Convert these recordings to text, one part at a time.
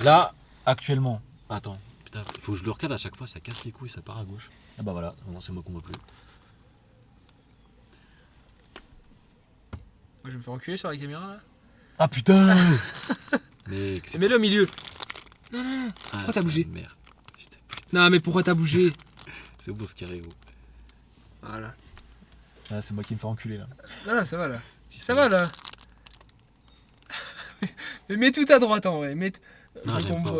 Là, actuellement. Attends, putain, il faut que je le recadre à chaque fois, ça casse les couilles, ça part à gauche. Ah bah voilà, non, c'est moi qu'on voit plus. Moi, je me fais enculer sur la caméra là. Ah putain. Mais C'est mets-le au milieu. Pourquoi t'as bougé? Merde. Non, mais pourquoi t'as bougé? C'est bon ce carré, gros. Voilà. Ah, c'est moi qui me fais enculer là. Non, ça va là. Ça va là. Mais mets tout à droite en vrai. Mets. Non, j'aime pas.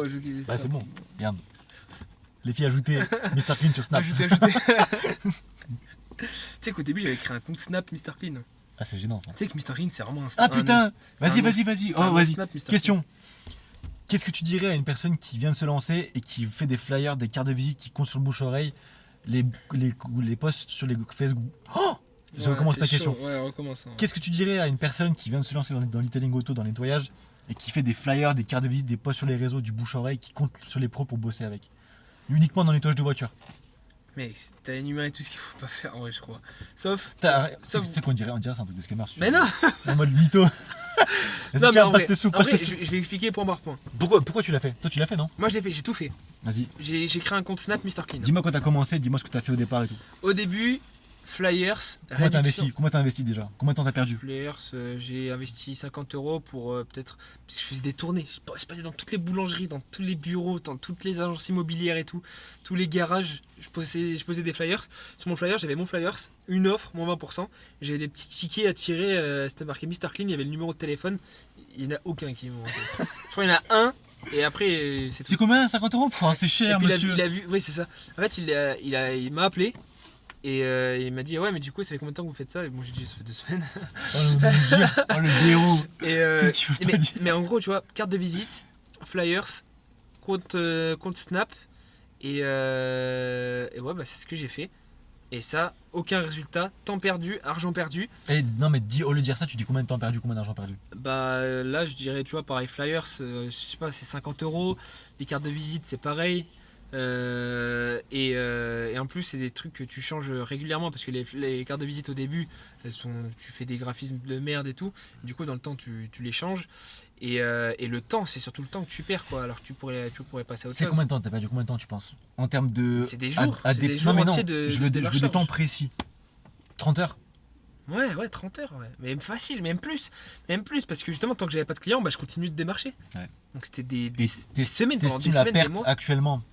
Bah c'est bon, regarde. Les filles ajoutées, Mr. Clean sur Snap. Ajouter. Tu sais qu'au début j'avais créé un compte Snap Mr. Clean. Ah c'est gênant ça. Tu sais que Mr. Clean c'est vraiment un. Ah putain. Vas-y. C'est Oh un vas-y. Snap, Mr. Question. Qu'est-ce que tu dirais à une personne qui vient de se lancer et qui fait des flyers, des cartes de visite, qui compte sur le bouche-oreille, les posts sur les Facebook. Oh, je recommence ma question. Ouais, recommence. Hein. Qu'est-ce que tu dirais à une personne qui vient de se lancer dans l'e-tailing auto, dans le nettoyage, et qui fait des flyers, des cartes de visite, des posts sur les réseaux, du bouche-oreille, qui compte sur les pros pour bosser avec? Uniquement dans le nettoyage de voiture. Mais t'as énuméré tout ce qu'il faut pas faire en vrai, je crois. Sauf. C'est qu'on dirait, c'est un truc de scammer. Mais non. En mode mytho. Non, mais en vrai, je vais expliquer point par point. Pourquoi tu l'as fait? Toi tu l'as fait, non? Moi je l'ai fait, j'ai tout fait. Vas-y. J'ai créé un compte Snap Mr. Clean. Dis-moi quand t'as commencé, dis-moi ce que t'as fait au départ et tout. Au début, Flyers. Combien t'as investi déjà? Combien de temps t'as perdu? Flyers, j'ai investi 50 € pour peut-être. Parce que je faisais des tournées. Je passais dans toutes les boulangeries, dans tous les bureaux, dans toutes les agences immobilières et tout. Tous les garages. Je posais des flyers. Sur mon flyer, j'avais mon flyers, une offre, moins 20%. J'avais des petits tickets à tirer. C'était marqué Mr. Clean, il y avait le numéro de téléphone. Il n'y en a aucun qui m'ont. Je crois qu'il y en a un. Et après, c'est combien? 50 €? C'est cher, monsieur. Il a vu, oui, c'est ça. En fait, il m'a appelé et il m'a dit ouais, mais du coup, ça fait combien de temps que vous faites ça? Et moi, j'ai dit ça fait 2 semaines. Oh le héros. Mais en gros, tu vois, carte de visite, flyers, compte Snap et ouais, bah, c'est ce que j'ai fait. Et ça, aucun résultat, temps perdu, argent perdu. Et non, mais au lieu de dire ça, tu dis combien de temps perdu, combien d'argent perdu? Bah là, je dirais, tu vois, pareil, flyers, je sais pas, c'est 50 €. Les cartes de visite, c'est pareil. Et en plus, c'est des trucs que tu changes régulièrement parce que les cartes de visite au début, tu fais des graphismes de merde et tout. Du coup, dans le temps, tu les changes. Et le temps, c'est surtout le temps que tu perds, quoi. Alors que tu pourrais passer à autre chose. C'est combien de temps? T'as perdu combien de temps, tu penses? En termes de. C'est des jours. C'est des jours entiers de. Je veux des temps précis. 30 heures? Ouais, 30 heures, ouais. Mais facile, même plus. Même plus, parce que justement, tant que j'avais pas de clients, bah, je continue de démarcher. Ouais. Donc c'était des semaines, pendant des T'estimes la semaines, perte des mois. actuellement,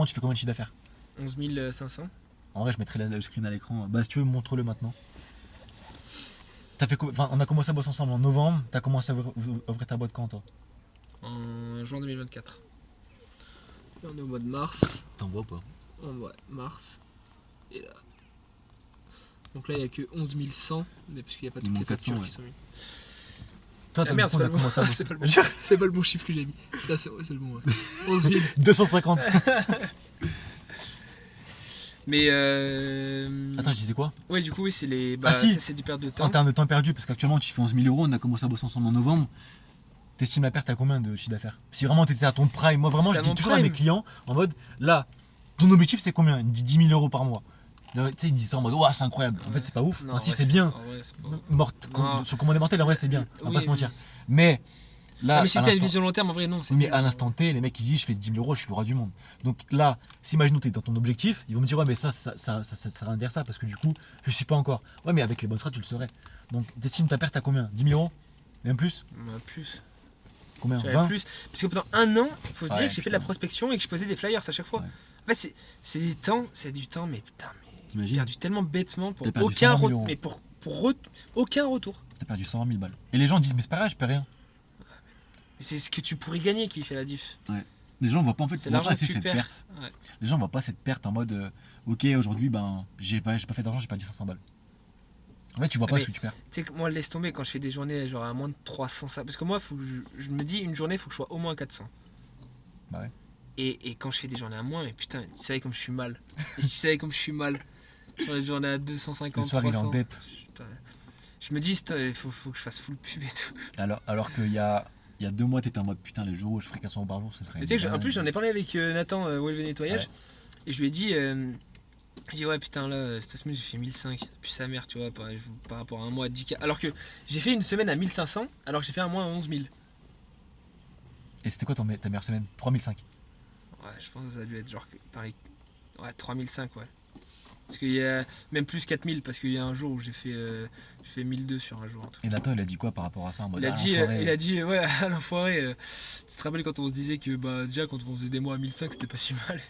tu fais combien de chiffre d'affaires? 11 500. En vrai, je mettrai le screen à l'écran. Bah, si tu veux, montre-le maintenant. On a commencé à bosser ensemble en novembre. T'as commencé à ouvrir ta boîte quand, toi? En juin 2024. Là, on est au mois de mars. T'en vois ou pas? On voit mars. Et là. Donc là, il n'y a que 11 100. Mais parce qu'il n'y a pas toutes les factures qui sont mises. Toi, Ah merde, c'est pas, commencé à bosser. C'est pas le bon chiffre que j'ai mis. Là, c'est le bon. Ouais. 11 000. 250. Mais Attends, je disais quoi? ouais, du coup, oui, c'est les. Ah si. Ça, c'est du perte de temps. En termes de temps perdu, parce qu'actuellement tu fais 11 000 €, on a commencé à bosser ensemble en novembre. T'estimes la perte à combien de chiffre d'affaires? Si vraiment t'étais à ton prime, moi vraiment je dis toujours à mes clients en mode là, ton objectif c'est combien? Il me dit 10 000 € par mois. Tu sais, il me dit ça en mode ouais, c'est incroyable. En fait, c'est pas ouf. Non, enfin, si ouais, c'est bien. Ouais, Sur commande mortelle, en vrai, c'est bien. On va pas se mentir. Mais là, mais si t'as une vision long terme, en vrai, non. Mais à l'instant T, les mecs ils disent je fais 10 000 €, je suis le roi du monde. Donc là, si imaginons t'es dans ton objectif, ils vont me dire ouais, mais ça sert à rien de dire ça parce que du coup, je suis pas encore. Ouais, mais avec les bonnes strats, tu le serais. Donc t'estimes ta perte à combien? 10 000 €? Même plus? Plus. Combien? 20? Plus. Parce que pendant un an, faut se dire que j'ai fait de la prospection et que je posais des flyers à chaque fois. Ouais. En fait, c'est du temps, mais putain, mais j'ai perdu tellement bêtement pour aucun retour. Mais pour aucun retour. T'as perdu 120 000 balles. Et les gens disent mais c'est pas grave, je perds rien. Mais c'est ce que tu pourrais gagner qui fait la diff. Ouais. Les gens voient pas en fait cette perte. Ouais. Les gens voient pas cette perte en mode ok aujourd'hui ben j'ai pas fait d'argent, j'ai perdu 500 balles. En fait tu vois pas ce que tu perds. Tu sais que moi laisse tomber quand je fais des journées genre à moins de 300 ça parce que moi faut que je me dis une journée faut que je sois au moins à 400. Bah ouais. Et quand je fais des journées à moins mais putain tu savais comme je suis mal. Et tu savais comme je suis mal. Sur les journées à 250 le soir, 300. Il est en dep. Je me dis il faut que je fasse full pub et tout. Alors qu'il y a 2 mois t'étais en mode putain les jours où je ferais 400 € par jour ce serait. Tu sais en plus j'en ai parlé avec Nathan Wellve Nettoyage et je lui ai dit ouais putain là cette semaine j'ai fait 1500 puis sa mère tu vois par rapport à un mois à 10K alors que j'ai fait une semaine à 1500 alors que j'ai fait un mois à 11 000. Et c'était quoi ta meilleure semaine? 3005. Ouais, je pense que ça a dû être genre dans les. Ouais, 3005, ouais. Parce qu'il y a même plus 4000, parce qu'il y a un jour où j'ai fait 1002 sur un jour. Un truc. Et Nathan, il a dit quoi par rapport à ça en mode, Il a dit, ouais, à l'enfoiré. Tu te rappelles quand on se disait que bah, déjà, quand on faisait des mois à 1005, c'était pas si mal.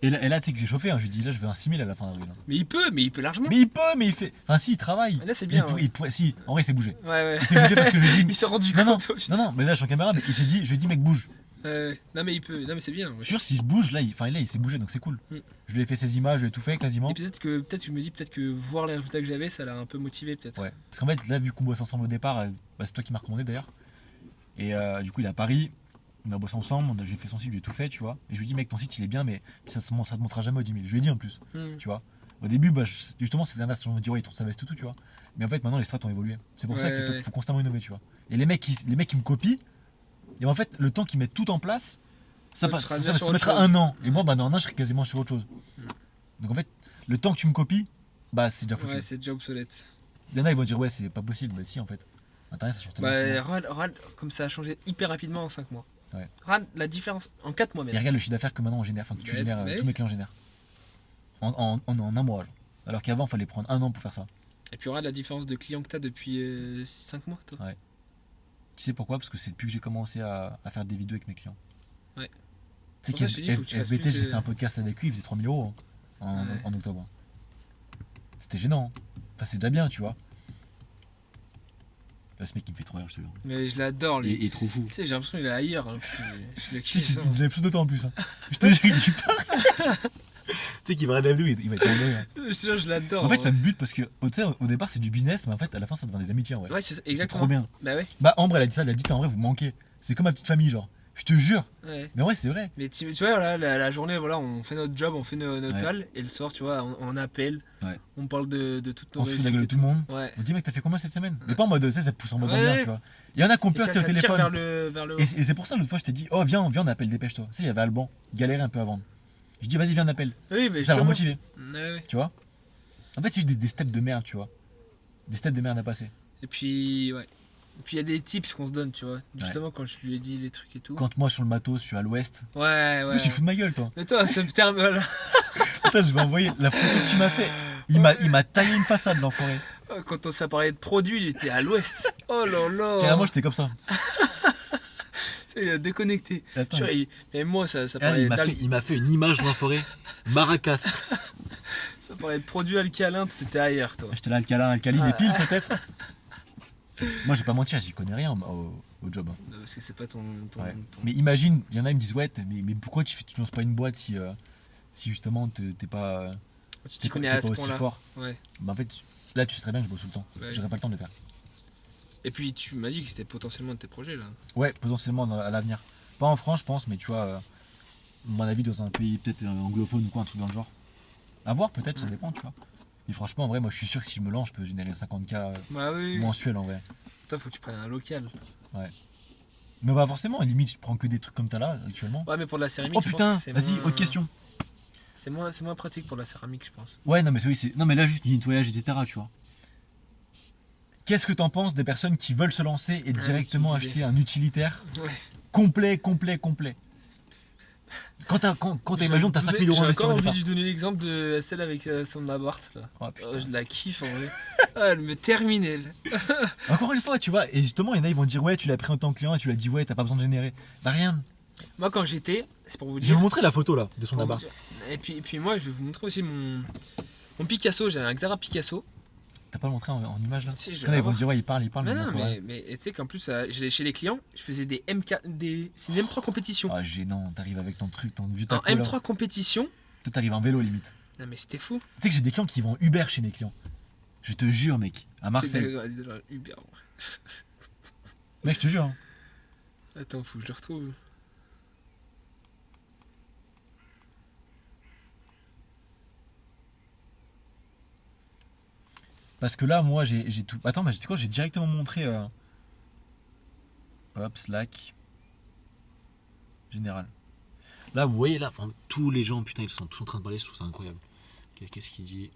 Et là tu sais que j'ai chauffé, hein. Je lui ai dit, là, je veux un 6000 à la fin d'avril. Hein. Mais il peut largement. Mais il fait. Enfin, si, il travaille. Là, c'est bien. Il pourrait. Si, en vrai, il s'est bougé. Ouais. Il s'est bougé parce que je lui ai dit. Il s'est rendu Non, compte. non, mais là, je suis en caméra, mais il s'est dit, je lui ai dit, mec, bouge. Non, mais il peut. Non, mais c'est bien. Ouais. Je suis sûr, s'il bouge, là, il s'est bougé, donc c'est cool. Je lui ai fait ses images, je lui ai tout fait quasiment. Et peut-être que je me dis que voir les résultats que j'avais, ça l'a un peu motivé, peut-être. Ouais. Parce qu'en fait, là, vu qu'on bosse ensemble au départ, c'est toi qui m'as recommandé d'ailleurs. Et du coup, il est à Paris. On a bossé ensemble, j'ai fait son site, j'ai tout fait, tu vois. Et je lui dis, mec, ton site il est bien, mais ça te montrera jamais aux 10 000. Je lui ai dit en plus, tu vois. Au début, justement, c'était l'inverse. On me dit, ouais, ils tournent sa veste tout, tu vois. Mais en fait, maintenant, les strats ont évolué. C'est pour ça qu'il faut constamment innover, tu vois. Et les mecs qui me copient, et en fait, le temps qu'ils mettent tout en place, ça mettra un an. Et moi, dans un an, je serai quasiment sur autre chose. Donc en fait, le temps que tu me copies, c'est déjà foutu. Ouais, c'est déjà obsolète. Il y en a, ils vont dire, ouais, c'est pas possible. Bah, si, en fait. Internet, ça change tellement. RAD, comme ça a changé hyper rapidement en 5 mois. Ouais. RAD, la différence en 4 mois même. Et regarde le chiffre d'affaires que maintenant on génère, enfin que tu génères, tous mes clients génèrent. En un mois. Genre. Alors qu'avant, il fallait prendre un an pour faire ça. Et puis RAD, la différence de clients que tu as depuis 5 mois, toi. Ouais. Tu sais pourquoi? Parce que c'est depuis que j'ai commencé à faire des vidéos avec mes clients. Ouais. Tu sais qu'FBT, j'ai fait un podcast avec lui, il faisait 3 000 € en octobre. C'était gênant. Enfin, c'est déjà bien, tu vois. Ce mec il me fait trop rire, je te jure. Mais je l'adore lui. Il est trop fou. Tu sais, j'ai l'impression qu'il est ailleurs. Je le kiffe. Il disait plus de temps en plus. Hein. Je te jure, il dit pas. Tu sais qu'il va regarder le dos, il va être en deuil. Je l'adore. En fait, ça me bute parce que au départ c'est du business, mais en fait à la fin ça devient des amitiés en vrai. Ouais, c'est exactement. C'est trop bien. Bah ouais. Ambre elle a dit ça, elle a dit en vrai vous manquez. C'est comme ma petite famille genre. Je te jure. Ouais. Mais ouais, c'est vrai. Mais tu vois, voilà, la journée, voilà, on fait notre job, on fait notre tal, et le soir, tu vois, on appelle, on parle de toutes nos réussites. On se fout de la gueule de tout le monde. Ouais. On dit, mec, t'as fait combien cette semaine? Mais pas en mode, ça pousse en mode bien, tu vois. Il y en a qui ont peur, tu sais, au téléphone. Vers le et c'est pour ça, l'autre fois, je t'ai dit, oh, viens, on appelle, dépêche-toi. Tu sais, il y avait Alban, il galérait un peu avant. Je dis, vas-y, viens, on appelle. Oui, mais ça va remotiver. Ouais. Tu vois. En fait, c'est juste des steps de merde, tu vois. Des steps de merde à passer. Et puis, ouais. Et puis il y a des tips qu'on se donne, tu vois. Justement, quand je lui ai dit les trucs et tout. Quand moi sur le matos, je suis à l'ouest. Ouais. En plus, tu fous de ma gueule, toi. Mais toi, ce terme là. Attends, je vais envoyer la photo que tu m'as fait. Il m'a taillé une façade, l'enfoiré. Quand on s'est parlé de produits, il était à l'ouest. Oh là là. Carrément, j'étais comme ça. Il a déconnecté. Attends, et moi, ça parlait il m'a fait une image de l'enfoiré. Maracas. Ça parlait de produits alcalins, tout était ailleurs, toi. J'étais là, alcaline, des piles peut-être. Moi, je vais pas mentir, j'y connais rien au job. Parce que c'est pas ton... Mais imagine, il y en a qui me disent, ouais, mais pourquoi tu lances pas une boîte si justement t'es pas, tu connais à ce aussi fort. Ouais. Bah en fait, là, tu sais très bien que je bosse tout le temps. Ouais. J'aurais pas le temps de le faire. Et puis, tu m'as dit que c'était potentiellement de tes projets, là. Ouais, potentiellement à l'avenir. Pas en France, je pense, mais tu vois, à mon avis, dans un pays peut-être anglophone ou quoi, un truc dans le genre. À voir, peut-être, ça dépend, tu vois. Et franchement, en vrai, moi, je suis sûr que si je me lance, je peux générer 50K mensuels, en vrai. Toi, faut que tu prennes un local. Ouais. Mais bah forcément, limite, je prends que des trucs comme t'as là, actuellement. Ouais, mais pour de la céramique, oh putain, vas-y, autre question. C'est moins pratique pour la céramique, je pense. Ouais, non, mais oui, non, mais là, juste du nettoyage, etc., tu vois. Qu'est-ce que t'en penses des personnes qui veulent se lancer et directement acheter un utilitaire complet? Quand t'imagines, t'as 5 000 € investis en départ. J'ai envie de donner l'exemple de celle avec son appart là. Oh, je la kiffe en vrai. Elle me termine elle. Encore une fois, tu vois, et justement, il y en a, ils vont dire ouais, tu l'as pris en tant que client et tu l'as dit ouais, t'as pas besoin de générer. Bah rien. Moi quand j'étais, c'est pour vous dire. Je vais vous montrer la photo là de son appart. Et puis moi, je vais vous montrer aussi mon Picasso. J'avais un Xara Picasso. T'as pas le montré en image là? Si, quand ils vont dire ouais, il parle. Non, mais tu sais qu'en plus, chez les clients, je faisais des MK, c'est une M3 compétition. Ah, gênant, t'arrives avec ton truc, ton vieux taco. En M3 là. compétition. Toi, t'arrives en vélo limite. Non, mais c'était fou. Tu sais que j'ai des clients qui vont Uber chez mes clients. Je te jure, mec, à Marseille. C'est Uber. Mec, je te jure. Hein. Attends, faut que je le retrouve. Parce que là, moi, j'ai tout. Attends, mais tu sais quoi, j'ai directement montré. Hop, Slack. Général. Là, vous voyez, là, tous les gens, putain, ils sont tous en train de parler, je trouve ça incroyable. Qu'est-ce qu'il dit?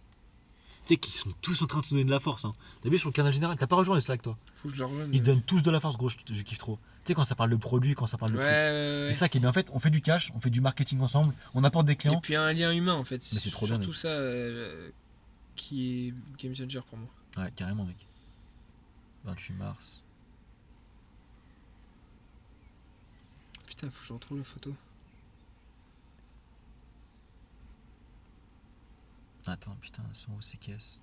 Tu sais qu'ils sont tous en train de se donner de la force. Hein. T'as vu sur le canal général, t'as pas rejoint les Slack toi. Faut que je le rejoigne. Ils se donnent tous de la force, gros, je kiffe trop. Tu sais, quand ça parle de produit, quand ça parle de trucs. Ouais. Et ça qui est bien, en fait, on fait du cash, on fait du marketing ensemble, on apporte des Et clients. puis un lien humain en fait. Mais c'est trop surtout bien, mec. ça qui est game changer pour moi. Ouais, carrément, mec. 28 mars. Putain, faut que je retrouve la photo. Attends, putain, elles sont où ces caisses?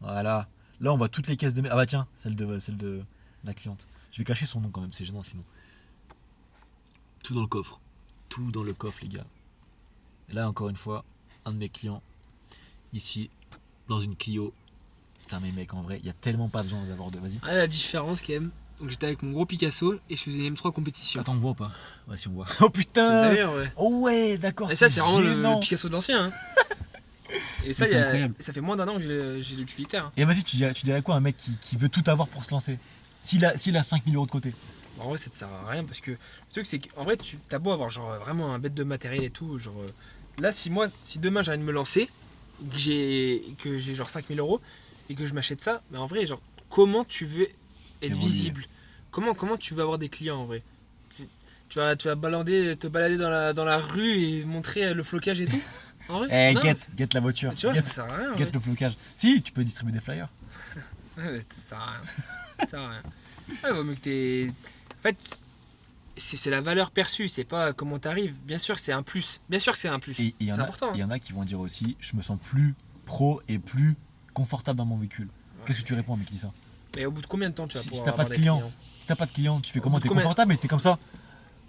Voilà. Là, on voit toutes les caisses de. Ah bah tiens, celle de la cliente. Je vais cacher son nom quand même, c'est gênant sinon. Tout dans le coffre. Tout dans le coffre, les gars. Et là, encore une fois, un de mes clients, ici, dans une Clio. Putain, mais mec, en vrai, il y a tellement pas besoin d'avoir de. Vas-y. Ah, la différence quand même. Donc j'étais avec mon gros Picasso et je faisais une M3 compétition. Attends, on voit ou pas? Ouais, si on voit. Oh putain! D'ailleurs, ouais. Oh ouais, d'accord. Et ça, c'est vraiment gênant. le Picasso de l'ancien. Hein. Et ça, Mais c'est incroyable. ça fait moins d'un an que j'ai l'utilitaire. Hein. Et vas-y, tu dirais quoi à un mec qui veut tout avoir pour se lancer? S'il a 5000 euros de côté. En vrai, ça te sert à rien parce que le truc, c'est qu'en vrai, tu as beau avoir genre vraiment un bête de matériel et tout. Genre, là, si demain j'ai envie de me lancer, que j'ai genre 5000 euros et que je m'achète ça, mais en vrai, genre, comment tu veux être Évoluer. visible? Comment tu veux avoir des clients en vrai? Tu vas te balader dans la rue et montrer le flocage et tout? En vrai? Eh, Non, get la voiture. tu vois, Get, ça sert à rien. en get vrai. le flocage. Si, tu peux distribuer des flyers. Ouais, mais ça sert à rien. Ça sert à rien. Ouais, vaut mieux que t'es. En fait, c'est la valeur perçue, c'est pas comment t'arrives. Bien sûr, c'est un plus. Bien sûr que c'est un plus. Et il y C'est en a, important. il y en a qui vont dire aussi, je me sens plus pro et plus confortable dans mon véhicule. Qu'est-ce que tu réponds à un mec qui dit ça? Mais au bout de combien de temps tu vas Si pouvoir t'as pas avoir de des clients. Si t'as pas de clients, tu fais Au comment? bout de T'es combien confortable et t'es comme ça?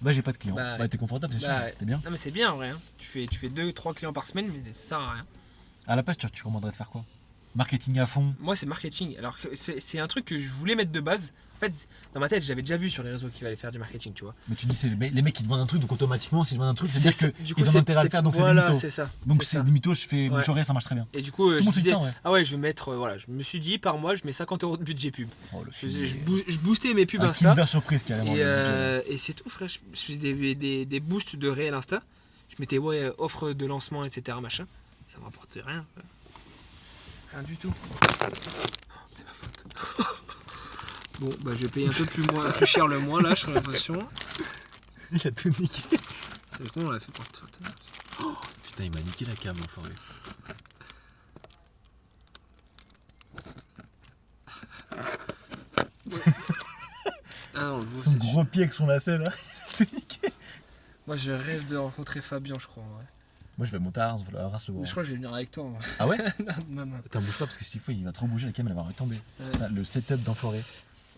Bah j'ai pas de clients. Bah, Bah t'es confortable, c'est sûr. bah, T'es bien. Non, mais c'est bien en vrai. Hein. Tu fais 2-3 clients par semaine, mais ça sert à rien. À la place, tu recommanderais de faire quoi? Marketing à fond. Moi, c'est marketing. Alors que c'est un truc que je voulais mettre de base. En fait, dans ma tête, j'avais déjà vu sur les réseaux qu'il fallait faire du marketing, tu vois. Mais tu dis, c'est les mecs qui te vendent un truc, donc automatiquement, s'ils te vendent un truc, c'est-à-dire Du coup, qu'ils ont intérêt à le faire, donc c'est des voilà, mythos. c'est ça. Donc c'est c'est ça. des mythos, je fais Ouais. bouche-oreille, ça marche très bien. Et du coup, Tout le je monde te dit disais, ça, ouais. ah ouais, je vais mettre, voilà, je me suis dit par mois, je mets 50 € de budget pub. Oh, le Je boostais mes pubs un Insta. Kinder surprise carrément. Et c'est tout, frère. Je faisais des boosts de réel Insta. Je mettais, ouais, offre de lancement, etc. Machin. Ça me rapportait rien. Frère. Rien du tout. C'est ma faute. Bon, bah, je vais payer un peu plus cher le mois, là, j'ai l'impression. Il a tout niqué. C'est comment on l'a fait pour tout. Putain, il m'a niqué la cam, l'enfoiré. Ah non, le beau, Son c'est gros pied avec son lacet là. C'est niqué. Moi, je rêve de rencontrer Fabien, je crois. Ouais. Moi je vais monter à Reims le Mais voir. je crois que je vais venir avec toi. En vrai. Ah ouais? non. Attends, bouge pas parce que s'il faut, il va trop bouger, la cam elle va retomber. Ouais. Putain, le setup d'enfoiré.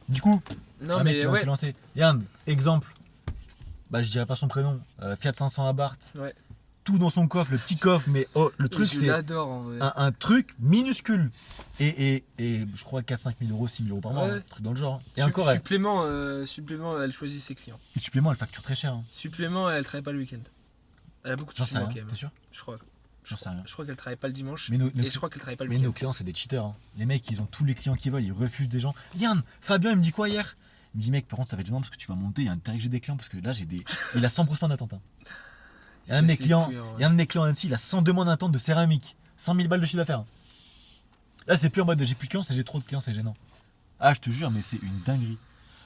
Du coup, Non, un mec qui mais va ouais. se lancer. Yann, exemple. Bah je dirais pas son prénom. Fiat 500 Abarth. Ouais. Tout dans son coffre, le petit coffre, mais oh, le truc Je c'est l'adore en vrai. un truc minuscule. Et je crois 4-5 000 euros, 6 000 euros par mois, Ouais. un truc dans le genre. hein. Et encore, Supplément, elle choisit ses clients. et supplément, elle facture très cher. Hein. Supplément, elle travaille pas le week-end. Elle a beaucoup de J'en sais suppléments rien, quand même. t'es sûr? Je crois. J'en sais rien. Je crois qu'elle travaille pas le dimanche. Mais nos, Et je crois qu'elle travaille pas le mais week-end. nos clients, c'est des cheaters. Hein. Les mecs, ils ont tous les clients qu'ils veulent, ils refusent des gens. Yann, Fabien, il me dit quoi hier? Il me dit, mec, par contre, ça va être gênant parce que tu vas monter, il y a intérêt que j'ai des clients parce que là, il a 100% d'attente. Hein. Il y a un de mes C'est clients, fou, hein, ouais. il y a un de mes clients Annecy, il a 100 demandes d'attente de céramique. 100 000 balles de chiffre d'affaires. Là, c'est plus en mode de j'ai plus de clients, c'est j'ai trop de clients, c'est gênant. Ah, je te jure, mais c'est une dinguerie.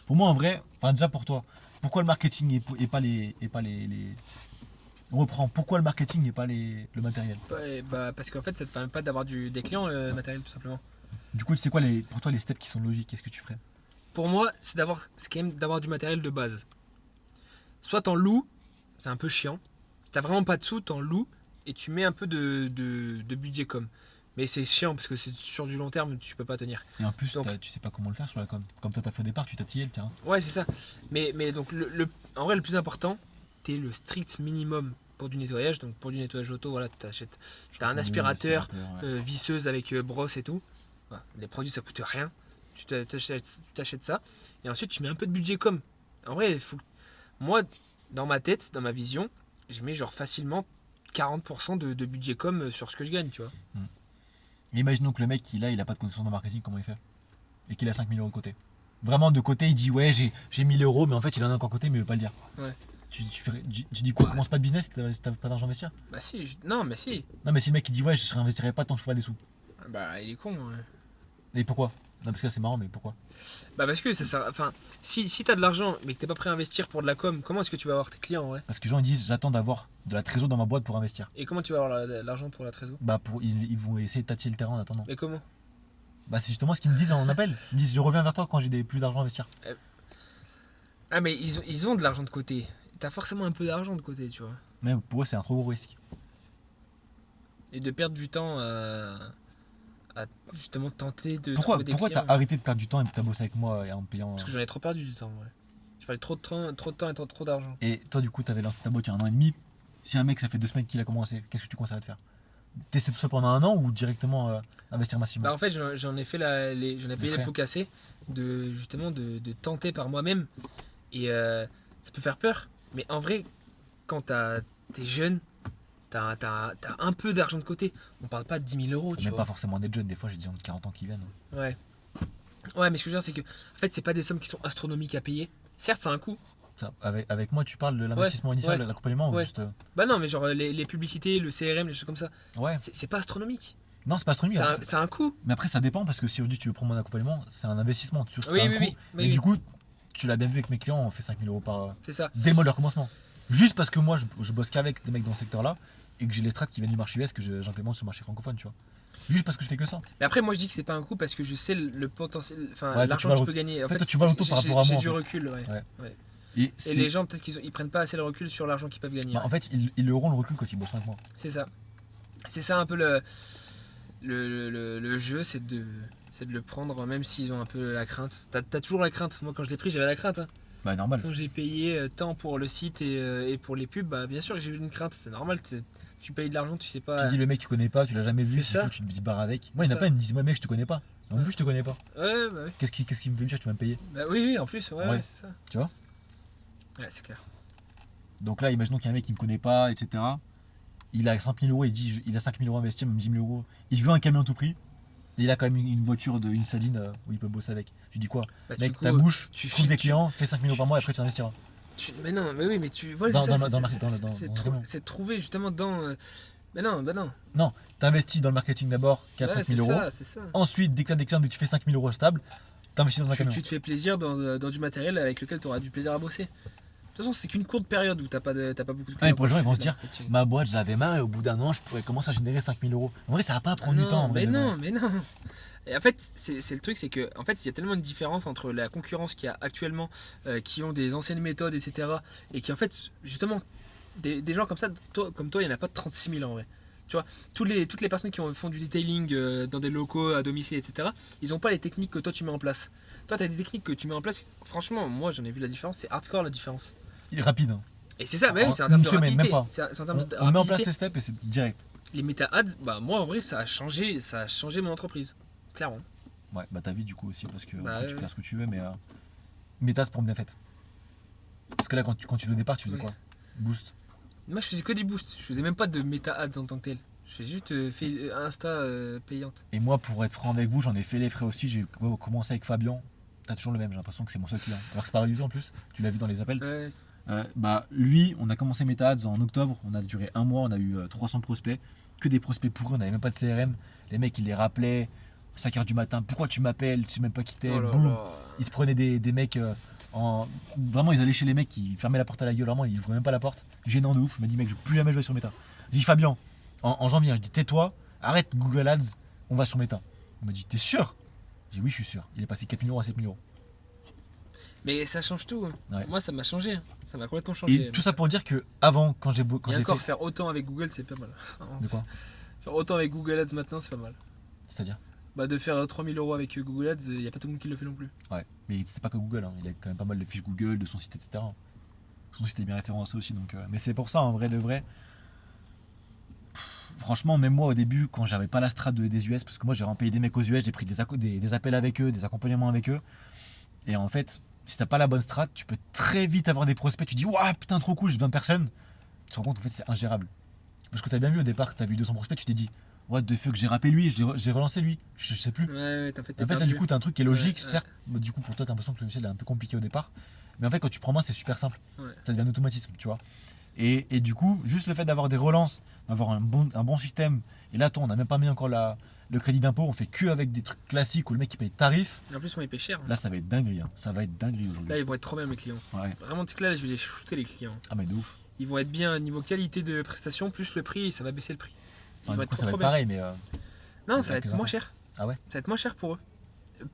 Pour moi, en vrai, enfin, déjà pour toi, pourquoi le marketing et pas les. On reprend, pourquoi le marketing et pas le matériel? Ouais, bah, parce qu'en fait, ça te permet pas d'avoir des clients, le matériel, tout simplement. Du coup, tu sais quoi, pour toi, les steps qui sont logiques, qu'est-ce que tu ferais? Pour moi, c'est quand même d'avoir du matériel de base. Soit t'en loues, c'est un peu chiant. Si t'as vraiment pas de sous, t'en loues et tu mets un peu de budget com. Mais c'est chiant parce que c'est sur du long terme, tu peux pas tenir. Et en plus, Donc- tu sais pas comment le faire sur la com. Comme toi, t'as fait au départ, tu t'as tillé le terrain. Ouais, c'est ça. Mais donc, en vrai, le plus important, t'es le strict minimum pour du nettoyage. Donc, pour du nettoyage auto, voilà, t'as un aspirateur, Ouais. visseuse avec brosse et tout. Voilà, les produits, ça coûte rien. Tu t'achètes ça. Et ensuite, tu mets un peu de budget com. En vrai, moi, dans ma tête, dans ma vision, je mets genre facilement 40% de budget com sur ce que je gagne, tu vois. Imaginons que le mec, il a pas de connaissance en marketing, comment il fait? Et qu'il a 5 000 euros de côté. Vraiment, de côté, il dit ouais, j'ai 1 000 euros, mais en fait, il en a encore de côté, mais il veut pas le dire. Ouais. tu dis quoi, Ouais. commence pas de business si t'as pas d'argent à investir. Bah si, non, mais si. Non, mais si le mec il dit ouais, je réinvestirai pas tant que je ferai des sous. Bah il est con. Ouais. Et pourquoi? Non, parce que là, c'est marrant, mais pourquoi? Bah parce que ça sert. Enfin, si t'as de l'argent mais que t'es pas prêt à investir pour de la com, comment est-ce que tu vas avoir tes clients, ouais? Parce que les gens ils disent j'attends d'avoir de la trésor dans ma boîte pour investir. Et comment tu vas avoir l'argent pour la trésor? Bah, ils vont essayer de tâter le terrain en attendant. Mais comment? Bah, c'est justement ce qu'ils me disent en appel. Ils me disent je reviens vers toi quand j'ai plus d'argent à investir. Ah mais ils ont de l'argent de côté. T'as forcément un peu d'argent de côté, tu vois. Mais pour eux, c'est un trop gros risque. Et de perdre du temps à justement tenter de Pourquoi trouver des clients. t'as arrêté de perdre du temps et que t'as bossé avec moi et en me payant. Parce que j'en ai trop perdu du temps, ouais. Je parlais trop de temps et trop d'argent. Et toi, du coup, t'avais lancé ta boîte il y a 1 an et demi. Si un mec, ça fait 2 semaines qu'il a commencé, qu'est-ce que tu conseillerais de faire? Tester tout ça pendant 1 an ou directement investir massivement? Bah en fait j'en ai fait j'en ai payé les frais. pots cassés justement de tenter par moi-même et ça peut faire peur mais en vrai quand t'es jeune t'as un peu d'argent de côté, on parle pas de 10 000 euros tu Même vois. pas forcément des jeunes, des fois j'ai des gens de 40 ans qui viennent. Ouais mais ce que je veux dire c'est que en fait c'est pas des sommes qui sont astronomiques à payer, certes ça a un coût. Ça, avec moi, tu parles de l'investissement initial, ouais. de l'accompagnement ou Ouais. juste. Bah non mais genre les publicités, le CRM, les choses comme ça, Ouais. c'est pas astronomique, Non, c'est pas astronomique. c'est un coût. Mais après, ça dépend parce que si aujourd'hui tu veux prendre mon accompagnement, c'est un investissement. Tu vois, c'est Oui, pas un oui, coût. oui, Et oui. du coup, tu l'as bien vu avec mes clients, on fait 5 000 euros par. C'est ça. Dès le mois de leur commencement. Juste parce que moi, je bosse qu'avec des mecs dans ce secteur-là et que j'ai les strates qui viennent du marché US que j'implémente sur le marché francophone, tu vois. Juste parce que je fais que ça. Mais après, moi je dis que c'est pas un coût parce que je sais le potentiel, enfin Ouais, toi, tu l'argent vas que je le- peux gagner. en fait, toi, tu vas l'auto par rapport à j'ai moi, du en fait. recul, ouais. Ouais. Ouais. Et, Et les gens, peut-être qu'ils prennent pas assez le recul sur l'argent qu'ils peuvent gagner. bah, Ouais. en fait, ils auront le recul quand ils bossent avec moi. C'est ça. C'est ça un peu le jeu, c'est de le prendre même s'ils ont un peu la crainte. T'as toujours la crainte. Moi quand je l'ai pris, j'avais la crainte. Hein. Bah, normal. Quand j'ai payé tant pour le site et pour les pubs, bah bien sûr que j'ai eu une crainte. C'est normal. Tu payes de l'argent, tu sais pas. Tu dis le mec, tu connais pas, tu l'as jamais vu, C'est s'il ça. faut, tu te barres avec. Moi, il y en a Ça. plein, ils me disent, ouais, mec, je te connais pas. En plus, je te connais pas. Ouais, bah, oui. Qu'est-ce qui me fait dire que tu vas me payer? Bah oui, en plus, ouais, Ouais. c'est ça. Tu vois? Ouais, c'est clair. Donc là, imaginons qu'il y a un mec qui me connaît pas, etc. Il a 5 000 euros, il dit il a 5 000 euros investis, même 10 000 euros. Il veut un camion à tout prix. Et il a quand même une voiture une Saline où il peut bosser avec. Tu dis quoi? Bah, Mec, du coup, ta bouche, tu trouve des files- clients, fais 5 000 euros par mois et après tu investiras. Mais non, mais oui, mais tu vois, Dans- c'est ça, dans- c'est- dans le c'est- marketing, c'est- dans- c'est dans- trou- vraiment. c'est de trouver justement dans. Mais non, bah non. Non, t'investis dans le marketing d'abord, 4-5 Ouais, 000 c'est euros. ça, c'est ça. Ensuite, dès que t'as des clients, dès que tu fais 5 000 euros stable, t'investis dans un camion. Tu te fais plaisir dans du matériel avec lequel tu auras du plaisir à bosser. De toute façon, c'est qu'une courte période où t'as pas beaucoup de Ah, mais clients pour les gens, ils vont se dans dire, le marketing. ma boîte, je la démarre et au bout d'un an, je pourrais commencer à générer 5 000 euros. En vrai, ça va pas prendre du temps. En vrai, mais de non, vrai. mais non. Et en fait, c'est le truc, c'est que en fait, il y a tellement de différence entre la concurrence qu'il y a actuellement, qui ont des anciennes méthodes, etc. Et qui en fait, justement, des gens comme ça, comme toi, il n'y en a pas de 36 000 en vrai. Tu vois, toutes les personnes qui font du detailing dans des locaux, à domicile, etc., ils n'ont pas les techniques que toi tu mets en place. Toi, tu as des techniques que tu mets en place. Franchement, moi j'en ai vu la différence, c'est hardcore la différence. Il est rapide. Hein. Et c'est ça, bah En oui, c'est en termes une de semaine, rapidité. même pas. C'est en termes de On met en place rapidité. ces steps et c'est direct. Les méta-ads, bah moi en vrai, ça a changé mon entreprise. Clairement. Ouais, bah ta vie du coup aussi, parce que Bah, après, tu ouais. fais ce que tu veux, mais méta, c'est pour bien fait. Parce que là, quand tu faisais au départ, tu faisais Ouais. quoi? Boost. Moi je faisais que des boosts, je faisais même pas de méta-ads en tant que tel. Je fais juste Insta payante. Et moi, pour être franc avec vous, j'en ai fait les frais aussi. J'ai commencé avec Fabien. T'as toujours le même, j'ai l'impression que c'est mon seul client. Alors que c'est pas du tout en plus, tu l'as vu dans les appels. Ouais. Bah lui, on a commencé MetaAds en octobre, on a duré 1 mois, on a eu 300 prospects, que des prospects pourris, on n'avait même pas de CRM. Les mecs, ils les rappelaient, 5h du matin, pourquoi tu m'appelles, tu sais même pas qui t'es, Oh là boum. là. Ils se prenaient des mecs Vraiment, ils allaient chez les mecs qui fermaient la porte à la gueule, vraiment, ils ouvraient même pas la porte. Gênant de ouf, il m'a dit mec, je vais plus jamais jouer sur Meta. Je dis Fabien, en janvier, je dis tais-toi, arrête Google Ads, on va sur Meta. Il m'a dit t'es sûr? J'ai dit oui, je suis sûr. Il est passé 4 000 euros à 7 000 euros. Mais ça change tout. Hein. Ouais. Moi ça m'a changé, ça m'a complètement changé. Et tout ça pour dire que avant, quand j'ai Et encore fait. faire autant avec Google c'est pas mal. De quoi? Faire autant avec Google Ads maintenant c'est pas mal. C'est-à-dire? Bah de faire 3000 euros avec Google Ads, il n'y a pas tout le monde qui le fait non plus. Ouais, mais c'est pas que Google, hein. Il a quand même pas mal de fiches Google, de son site, etc. Son site est bien référencé aussi, donc. Mais c'est pour ça, en vrai de vrai. Franchement, même moi au début, quand j'avais pas la strat des US, parce que moi j'ai vraiment payé des mecs aux US, j'ai pris des appels avec eux, des accompagnements avec eux. Et en fait, si t'as pas la bonne strat, tu peux très vite avoir des prospects, tu dis ouah putain trop cool, j'ai 20 personnes. Tu te rends compte en fait c'est ingérable. Parce que t'as bien vu au départ, t'as vu 200 prospects, tu t'es dit what the fuck, j'ai rappelé lui, j'ai relancé lui, je sais plus. Ouais, t'as fait En fait, là, perdu. du coup, t'as un truc qui est logique, Ouais, certes. Du coup, pour toi, t'as l'impression que le logiciel est un peu compliqué au départ. Mais en fait, quand tu prends moins, c'est super simple. Ouais. Ça devient un automatisme, tu vois. Et du coup, juste le fait d'avoir des relances, d'avoir un bon système, et là, toi, on n'a même pas mis encore le crédit d'impôt, on fait que avec des trucs classiques où le mec il paye tarif. Et en plus, moi, il paye cher. Là, ça va être dinguerie, hein. Ça va être dinguerie aujourd'hui. Là, ils vont être trop bien, mes clients. Ouais. Vraiment, tu sais que là, je vais les shooter, les clients. Ah, mais de ouf. Ils vont être bien niveau qualité de prestation, plus le prix, ça va baisser le prix. Ils Enfin, vont du être coup, ça va trop être bien. pareil, mais. Non, il y ça a va être quelques moins impôts. cher. Ah ouais, Ça va être moins cher pour eux.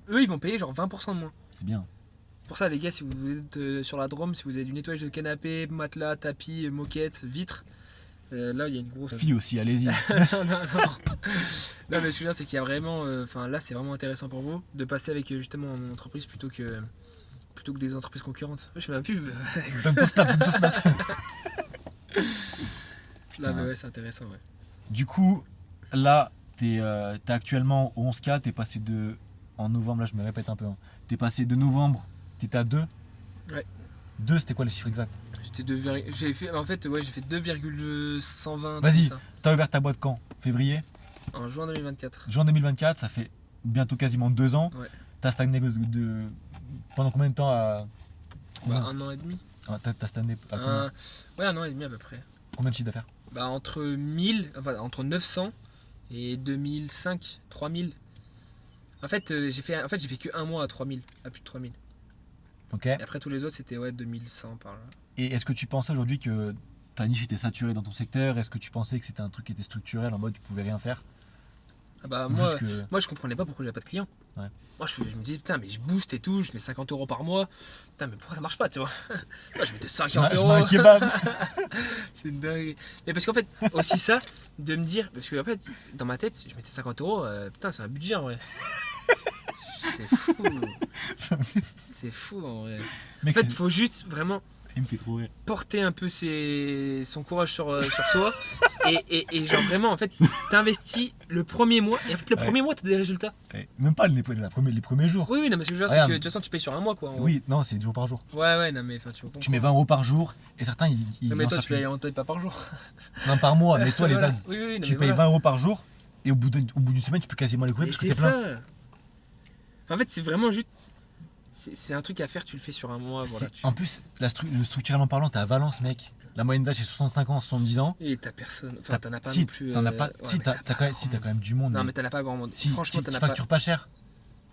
Eux, ils vont payer genre 20% de moins. c'est bien. Pour ça, les gars, si vous êtes sur la Drôme, si vous avez du nettoyage de canapé, matelas, tapis, moquettes, vitres, là, il y a une grosse. Filles aussi, allez-y. non, non, non. Non, mais ce que je veux dire, c'est qu'il y a vraiment. Enfin, là, c'est vraiment intéressant pour vous de passer avec justement mon entreprise plutôt que des entreprises concurrentes. Je fais ma pub. Donne ton snap. Là, mais ouais, c'est intéressant, ouais. Du coup, là, t'es actuellement au 11K, t'es passé de. En novembre, là, je me répète un peu. Hein. T'es passé de novembre, t'étais à 2. Ouais. 2, c'était quoi les chiffres exacts? C'était j'ai fait, en fait, ouais, j'ai fait 2,120. Vas-y. comme ça, T'as ouvert ta boîte quand? Février? en juin 2024. Juin 2024, ça fait bientôt quasiment 2 ans. Ouais. T'as stagné pendant combien de temps à. Bah, 1 an et demi. Ah, t'as stagné à combien? Ouais, 1 an et demi à peu près. Combien de chiffre d'affaires? Bah, entre 1000, enfin, entre 900 et 2005, 3000. En fait, j'ai fait que 1 mois à 3000, à plus de 3000. Ok. Et après, tous les autres, c'était ouais, 2100 par là. Et est-ce que tu pensais aujourd'hui que ta niche était saturée dans ton secteur? Est-ce que tu pensais que c'était un truc qui était structurel en mode tu pouvais rien faire? Ah bah, Ou moi, juste que- moi, je comprenais pas pourquoi j'avais pas de clients. Ouais. Moi, je me disais, putain, mais je booste et tout, je mets 50 euros par mois. Putain, mais pourquoi ça marche pas, tu vois? Moi, je mettais Je 50 mets euros. un kebab. C'est une dinguerie. Mais parce qu'en fait, aussi ça, de me dire, parce que en fait, dans ma tête, je mettais 50 euros, putain, c'est un budget en vrai. C'est fou. C'est fou en vrai. En Mec, fait, il faut juste vraiment il me fait trop rire. porter un peu son courage sur soi. Et genre vraiment, en fait, t'investis le premier mois. Et en fait, le premier mois, t'as des résultats. Même pas les premiers jours. Oui, oui, non, mais ce que je veux dire, c'est Regarde. que de toute façon, tu payes sur un mois, quoi. en gros. Oui, non, c'est jour par jour. Ouais, ouais, non, mais enfin, tu vois. Tu mets 20 euros par jour et certains ils Non, mais n'en toi, savent tu plus. payes, on te paye pas par jour. Non, par mois, mais toi les Voilà. ads, Oui, oui, non, tu mais payes voilà. 20 euros par jour et au bout d'une semaine, tu peux quasiment les couper Et parce que c'est t'es plein. ça. En fait, c'est vraiment juste. C'est un truc à faire, tu le fais sur un mois. Voilà, En plus, le structurellement parlant, t'es à Valence, mec. La moyenne d'âge c'est 65 ans, 70 ans. Et t'as personne. Enfin, t'en as pas Si, non plus. t'en as pas. ouais, Si, mais t'as pas quand même, grand si, t'as monde. quand même du monde. Non, mais mais t'en as pas grand monde. si, Franchement, tu t'en as pas. factures pas cher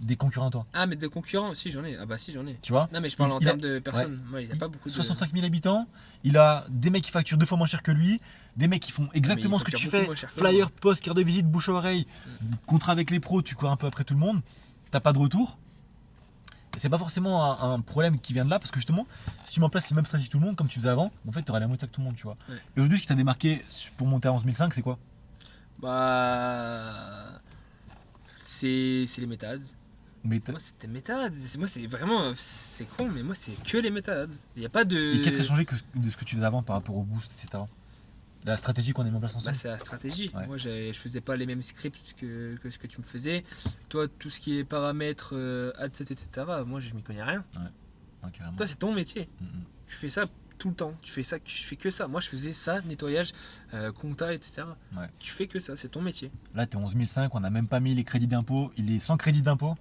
des concurrents à toi. Ah, mais de concurrents, si j'en ai. Ah, bah si, j'en ai. Tu vois? Non, mais je parle en Il a- termes de personnes. Moi, il n'y a pas beaucoup de. 65 000 habitants, il a des mecs qui facturent 2 fois moins cher que lui, des mecs qui font exactement ils ce que tu facturent beaucoup fais, moins cher que flyer, post, carte de visite, bouche à oreille, contrat avec les pros, tu cours un peu après tout le monde, t'as pas de retour. Et c'est pas forcément un problème qui vient de là, parce que justement, si tu mets en place les mêmes stratégies que tout le monde, comme tu faisais avant, en fait, t'auras la moitié que tout le monde, tu vois. Ouais. Et aujourd'hui, ce qui t'a démarqué pour monter à 11 500, c'est quoi? Bah. C'est les méthodes. Mais Moi, c'était méthodes. Moi, c'est vraiment. C'est con, mais moi, c'est que les méthodes. Il n'y a pas de. Et qu'est-ce qui a changé de ce que tu faisais avant par rapport au boost, etc. La stratégie qu'on a mis en place Bah, ensemble. c'est la stratégie. Ouais. Moi, je faisais pas les mêmes scripts que ce que tu me faisais. Toi, tout ce qui est paramètres, adset, etc., moi, je m'y connais rien. Ouais, carrément. Toi, c'est ton métier. Mhm. Tu fais ça tout le temps. Tu fais ça, je fais que ça. Moi, je faisais ça, nettoyage, compta, etc. Ouais. Tu fais que ça, c'est ton métier. Là, t'es 11 500, on n'a même pas mis les crédits d'impôt. Il est sans crédit d'impôt.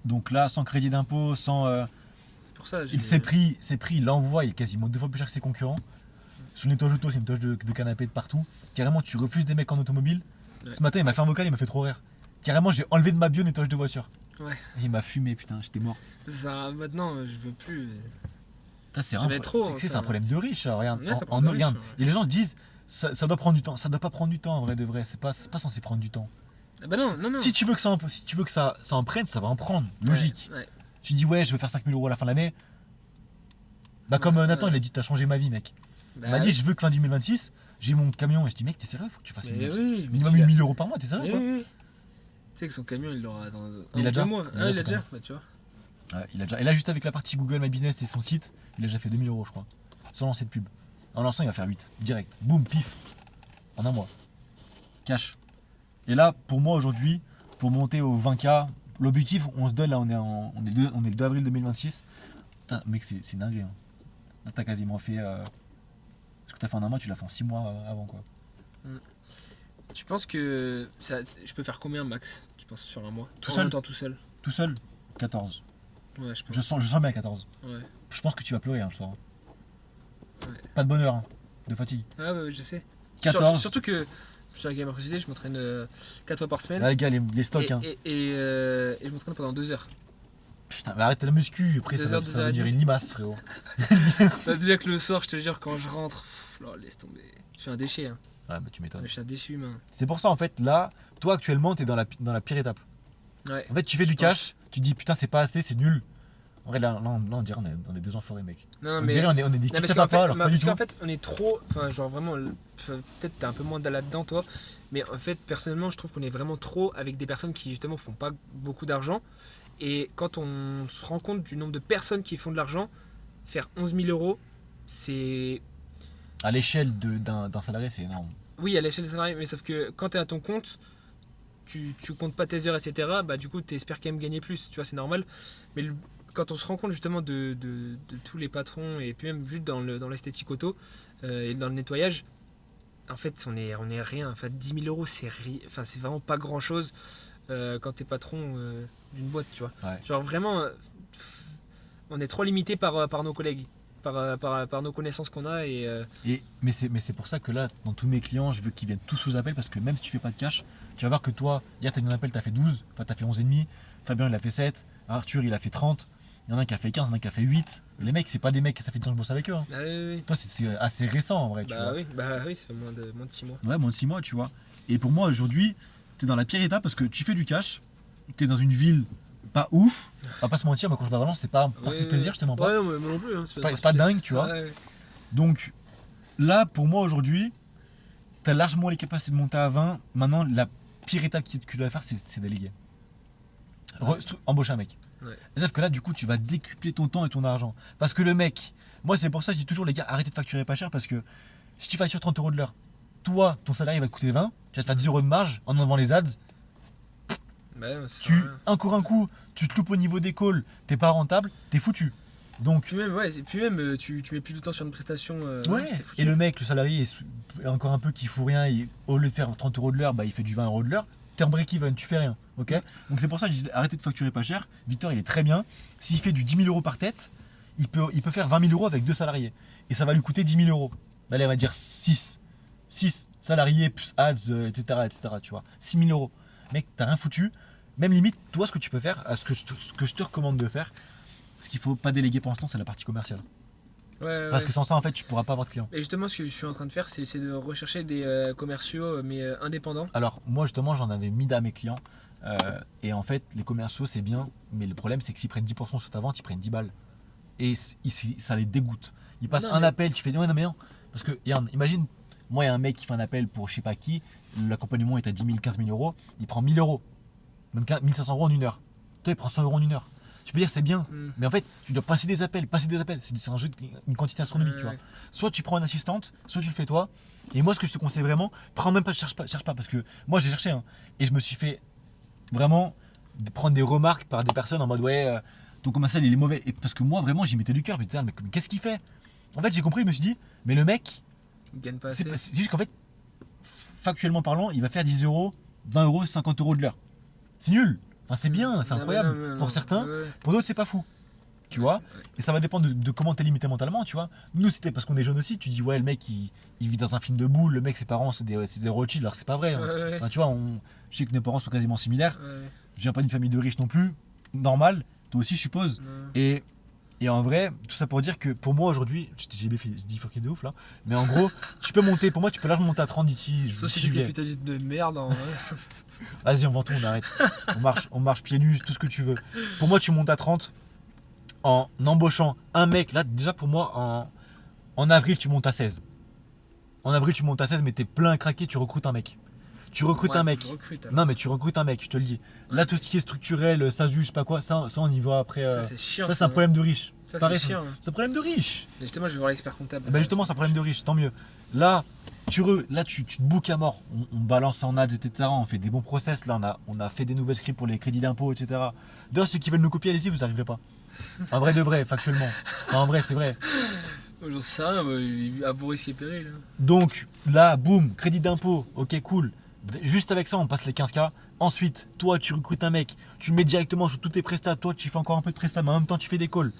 Donc là, sans crédit d'impôt, sans. Pour ça, Il s'est pris, il l'envoie, il est quasiment 2 fois plus cher que ses concurrents. Sur le nettoyage auto, c'est une nettoyage de canapé de partout. Carrément, tu refuses des mecs en automobile. Ouais. Ce matin, il m'a fait un vocal, il m'a fait trop rire. Carrément, j'ai enlevé de ma bio nettoyage de voiture. Ouais. Et il m'a fumé, putain, j'étais mort. Ça, maintenant, je veux plus. Putain, c'est J'en ai trop, c'est enfin. un problème de riche, ça, regarde. Ouais, c'est un En- problème de regarde. riche, ouais. Et les gens se disent, ça doit prendre du temps. Ça doit pas prendre du temps, en vrai de vrai. C'est pas censé prendre du temps. Ah bah non, non, non. Si tu veux que ça en prenne, ça va en prendre. Logique. Ouais, ouais. Tu dis, ouais, je veux faire 5 000 euros à la fin de l'année. Bah, comme Nathan, ouais. il a dit, t'as changé ma vie, mec. Bah Il m'a dit, oui. je veux que fin 2026, j'ai mon camion. Et je dis, mec, t'es sérieux, faut que tu fasses Mais oui, mais minimum tu 8 000 euros par mois, t'es sérieux Oui, quoi? oui, oui. Tu sais que son camion, il l'aura dans Il un a ou déjà 2 mois. Il a Ah, il son a déjà, camion. bah, tu vois. Ouais, il a déjà. Et là, juste avec la partie Google My Business et son site, il a déjà fait 2 000 euros, je crois. Sans lancer de pub. En lançant, il va faire 8. Direct. Boum, pif. En un mois. Cash. Et là, pour moi, aujourd'hui, pour monter au 20K, l'objectif, on se donne, là, on est le 2 avril 2026. Putain, mec, c'est dingue. Hein. Là, t'as quasiment fait. Ce que t'as fait en un mois, tu l'as fait en 6 mois avant, quoi. Tu penses que je peux faire combien max, tu penses, sur un mois? Tout En seul même temps, tout seul. Tout seul, 14. Ouais, je pense. Je sens bien à 14. Ouais. Je pense que tu vas pleurer le soir. Ouais. Pas de bonheur, hein, de fatigue. Ah ouais, je sais. 14. Surtout que, je suis un gamer précisé, je m'entraîne 4 fois par semaine. Là, les gars, les stocks. Hein. Et je m'entraîne pendant 2 heures. Putain, mais arrête la muscu, après ça va devenir une limace, frérot. Bah, déjà que le soir, je te jure, quand je rentre, laisse tomber. Je suis un déchet. Hein. Ah, bah tu m'étonnes. Je suis un déçu humain. C'est pour ça, en fait, là, toi, actuellement, t'es dans la pire étape. Ouais. En fait, tu fais du cash, tu dis putain, c'est pas assez, c'est nul. En vrai, là on dirait on est deux enfoirés, mec. Non, On mais. dirait on est des Non, fils à papa, alors pas du parce tout. qu'en fait, on est trop. Enfin, genre vraiment. Peut-être t'es un peu moins là-dedans, toi. Mais en fait, personnellement, je trouve qu'on est vraiment trop avec des personnes qui, justement, font pas beaucoup d'argent. Et quand on se rend compte du nombre de personnes qui font de l'argent, faire 11 000 euros, c'est. À l'échelle d'un salarié, c'est énorme. Oui, à l'échelle des salariés, mais sauf que quand t'es à ton compte, tu comptes pas tes heures, etc. Bah, du coup, t'espères quand même gagner plus, tu vois, c'est normal. Mais quand on se rend compte justement de tous les patrons, et puis même juste dans l'esthétique auto et dans le nettoyage, en fait, on est rien. Enfin, 10 000 euros, c'est vraiment pas grand chose quand t'es patron d'une boîte, tu vois. Ouais. Genre vraiment, on est trop limité par nos collègues, par nos connaissances qu'on a. Mais c'est pour ça que là, dans tous mes clients, je veux qu'ils viennent tous sous appel parce que même si tu fais pas de cash, tu vas voir que toi, hier t'as eu un appel, t'as fait 12, enfin t'as fait 11,5, Fabien il a fait 7, Arthur il a fait 30, il y en a un qui a fait 15, il y en a un qui a fait 8. Les mecs, c'est pas des mecs, ça fait 10 ans que je bosse avec eux. Hein. Ah, oui. Toi, c'est assez récent en vrai, tu vois. Oui, ça fait moins de 6 mois. Ouais, moins de 6 mois, tu vois. Et pour moi, aujourd'hui, t'es dans la pire étape parce que tu fais du cash, t'es dans une ville pas ouf, on va pas se mentir, moi quand je vais à Valence, c'est pas un parti de plaisir, je te mens pas. Ouais, non, mais moi non plus. Hein, c'est pas dingue, tu vois. Ouais. Donc là, pour moi aujourd'hui, tu as largement les capacités de monter à 20. Maintenant, la pire étape que tu dois faire, c'est déléguer. Embaucher un mec. Ouais. Sauf que là, du coup, tu vas décupler ton temps et ton argent. Parce que le mec, moi, c'est pour ça que je dis toujours, les gars, arrêtez de facturer pas cher. Parce que si tu factures 30 € de l'heure, toi, ton salarié va te coûter 20, tu vas te faire 10 € de marge en enlevant les ads. Un coup, tu te loupes au niveau des calls, t'es pas rentable, t'es foutu. Donc, puis même, tu mets plus de temps sur une prestation. Ouais, et le mec, le salarié, est encore un peu qui fout rien, au lieu de faire 30 € de l'heure, bah, il fait du 20 € de l'heure. T'es en break-even, tu fais rien. Ok. Donc c'est pour ça que je dis arrêtez de facturer pas cher. Victor, il est très bien. S'il fait du 10 000 € par tête, il peut faire 20 000 € avec 2 salariés. Et ça va lui coûter 10 000 €. Allez, on va dire 6 salariés plus ads, etc., tu vois. 6 000 €. Mec, t'as rien foutu. Même limite, toi, ce que tu peux faire, ce que je te recommande de faire, ce qu'il faut pas déléguer pour l'instant, c'est la partie commerciale. Parce que sans ça, en fait, tu pourras pas avoir de clients. Et justement, ce que je suis en train de faire, c'est de rechercher des commerciaux, mais indépendants. Alors, moi, justement, j'en avais mis à mes clients. Et en fait, les commerciaux, c'est bien. Mais le problème, c'est que s'ils prennent 10% sur ta vente, ils prennent 10 balles. Et ça les dégoûte. Ils passent appel, tu fais non, mais non. Parce que, imagine, moi, il y a un mec qui fait un appel pour je sais pas qui. L'accompagnement est à 10 000, 15 000 €. Il prend 1 000 €. Même 1 500 € en une heure. Toi, il prend 100 € en une heure. Tu peux dire c'est bien, mais en fait, tu dois passer des appels. C'est un jeu une quantité astronomique, tu vois. Soit tu prends une assistante, soit tu le fais toi. Et moi, ce que je te conseille vraiment, prends même pas, cherche pas, parce que moi, j'ai cherché, hein, et je me suis fait vraiment prendre des remarques par des personnes en mode ouais, ton commercial il est mauvais. Et parce que moi, vraiment, j'y mettais du cœur. Mais qu'est-ce qu'il fait? En fait, j'ai compris, je me suis dit, mais le mec, il gagne pas assez. C'est juste qu'en fait, factuellement parlant, il va faire 10 €, 20 €, 50 € de l'heure. C'est nul. Enfin, c'est bien, c'est incroyable pour certains, pour d'autres c'est pas fou, tu vois. Et ça va dépendre de comment t'es limité mentalement, tu vois. Nous c'était parce qu'on est jeunes aussi, tu dis ouais le mec il vit dans un film de boule, le mec ses parents c'est des Rothschild, alors c'est pas vrai. Hein. Enfin, tu vois, je sais que nos parents sont quasiment similaires, je viens pas d'une famille de riches non plus, normal, toi aussi je suppose. Et en vrai, tout ça pour dire que pour moi aujourd'hui, j'ai dit fucké de ouf là, mais en gros, tu peux monter, pour moi tu peux largement monter à 30 d'ici. Sauf si j'ai des putains de merde. Vas-y, on vend tout, on arrête. on marche pieds nus, tout ce que tu veux. Pour moi, tu montes à 30 en embauchant un mec. Là, déjà pour moi, en avril, tu montes à 16. En avril, tu montes à 16, mais t'es plein à craquer, tu recrutes un mec. Non, mais tu recrutes un mec, je te le dis. Là, tout ce qui est structurel, SASU, je sais pas quoi, ça on y va après. Ça, c'est chiant. Ça, c'est un problème de riche. Ça, pareil, c'est chiant. C'est un problème de riche. Mais justement, je vais voir l'expert comptable. Ben justement, c'est un problème de riche, tant mieux. Là, tu te bookes à mort. On balance en ads, etc. On fait des bons process. Là, on a fait des nouvelles scripts pour les crédits d'impôt, etc. D'ailleurs, ceux qui veulent nous copier, allez-y, vous n'arriverez pas. En vrai de vrai, factuellement. Enfin, en vrai, c'est vrai. J'en sais rien, à vos risques et périls. Donc, là, boum, crédit d'impôt, ok, cool. Juste avec ça, on passe les 15K. Ensuite, toi, tu recrutes un mec, tu le mets directement sur tous tes prestats. Toi, tu fais encore un peu de prestats, mais en même temps, tu fais des calls.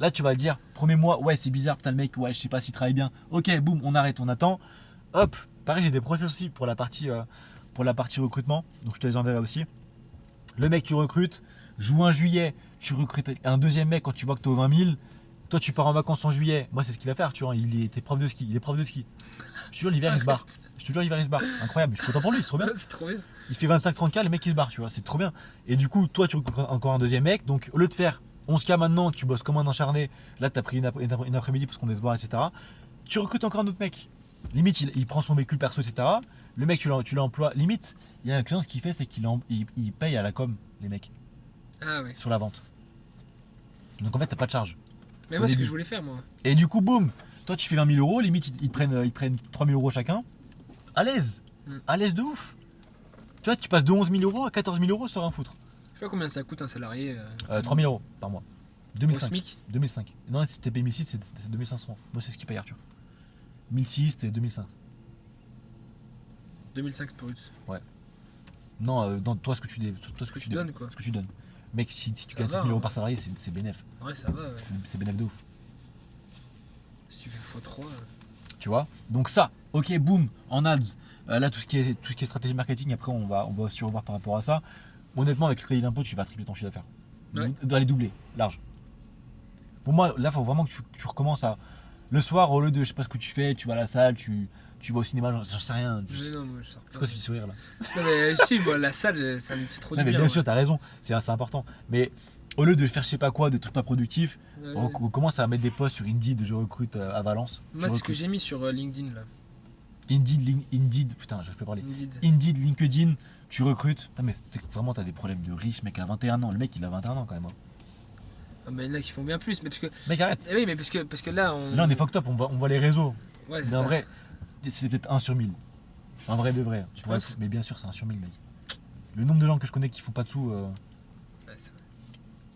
Là, tu vas le dire, premier mois, ouais, c'est bizarre, putain, le mec, ouais, je sais pas s'il travaille bien. Ok, boum, on arrête, on attend. Hop, pareil, j'ai des process aussi pour la partie recrutement. Donc, je te les enverrai aussi. Le mec, tu recrutes. Juin, juillet, tu recrutes un deuxième mec quand tu vois que tu es aux 20 000. Toi, tu pars en vacances en juillet. Moi, c'est ce qu'il va faire, tu vois. Il était prof de ski. Il est prof de ski. Je te jure, l'hiver, il se barre. Je te jure, l'hiver, il se barre. Incroyable. Je suis content pour lui, c'est trop bien. C'est trop bien. Il fait 25-30K, le mec, il se barre, tu vois. C'est trop bien. Et du coup, toi, tu recrutes encore un deuxième mec. Donc, au lieu de faire 11K maintenant, tu bosses comme un acharné. Là, tu as pris une après-midi parce qu'on est se voir, etc. Tu recrutes encore un autre mec. Limite, il prend son véhicule perso, etc. Le mec, tu l'emploies. Limite, il y a un client, ce qu'il fait, c'est qu'il paye à la com, les mecs, Ah ouais. sur la vente. Donc, en fait, t'as pas de charge. Mais moi, c'est ce que je voulais faire, moi. Et du coup, boum, toi tu fais 20 000 euros, limite ils prennent 3 000 euros chacun. À l'aise, à l'aise de ouf. Tu vois, tu passes de 11 000 euros à 14 000 euros sur un foutre. Je sais pas combien ça coûte un salarié. 3 000 euros par mois. Au 2005. SMIC 2005. Non, si t'es payé 1006, c'est 2500. Moi, c'est ce qu'il paye Arthur. 1006, c'était 2005. 2005 brut. Non, toi, ce que tu donnes, quoi. Ce que tu donnes. Mec, si tu Ça gagnes va, 7 000 euros hein. par salarié, c'est bénéf. Ouais, ça va. Ouais. C'est bénéf de ouf. Si tu fais x3. Tu vois. Donc ça, ok, boum, en ads. Là, tout ce qui est stratégie marketing, après, on va aussi revoir par rapport à ça. Honnêtement, avec le crédit d'impôt, tu vas tripler ton chiffre d'affaires. Ouais. D'aller doubler, large. Pour moi, là, il faut vraiment que tu recommences à. Le soir, au lieu de je sais pas ce que tu fais, tu vas à la salle, tu vas au cinéma, j'en sais rien. Mais non, moi je sors pas. C'est quoi ce sourire là? Non, mais si, moi, la salle, ça me fait trop Non, du mais bien. bien ouais. sûr, t'as raison, c'est important. Mais au lieu de faire je sais pas quoi, de trucs pas productifs, Ouais. on commence à mettre des posts sur Indeed, je recrute à Valence. Moi, c'est ce que j'ai mis sur LinkedIn là. Indeed, putain, j'arrive pas à parler. Indeed. Indeed, LinkedIn, tu recrutes. Non, mais vraiment, t'as des problèmes de riche, mec, à 21 ans. Le mec, il a 21 ans quand même. Hein. Ah, mais il y en a qui font bien plus. Mais parce que. Mec, arrête. Eh oui, mais parce que là, on. Là, on est fucked up, on voit les réseaux. Ouais, c'est Mais en ça. vrai, c'est peut-être 1 sur 1000. En vrai de vrai. Tu Ouais, penses mais bien sûr, c'est 1 sur 1000, mec. Le nombre de gens que je connais qui font pas de sous. Ouais, c'est vrai.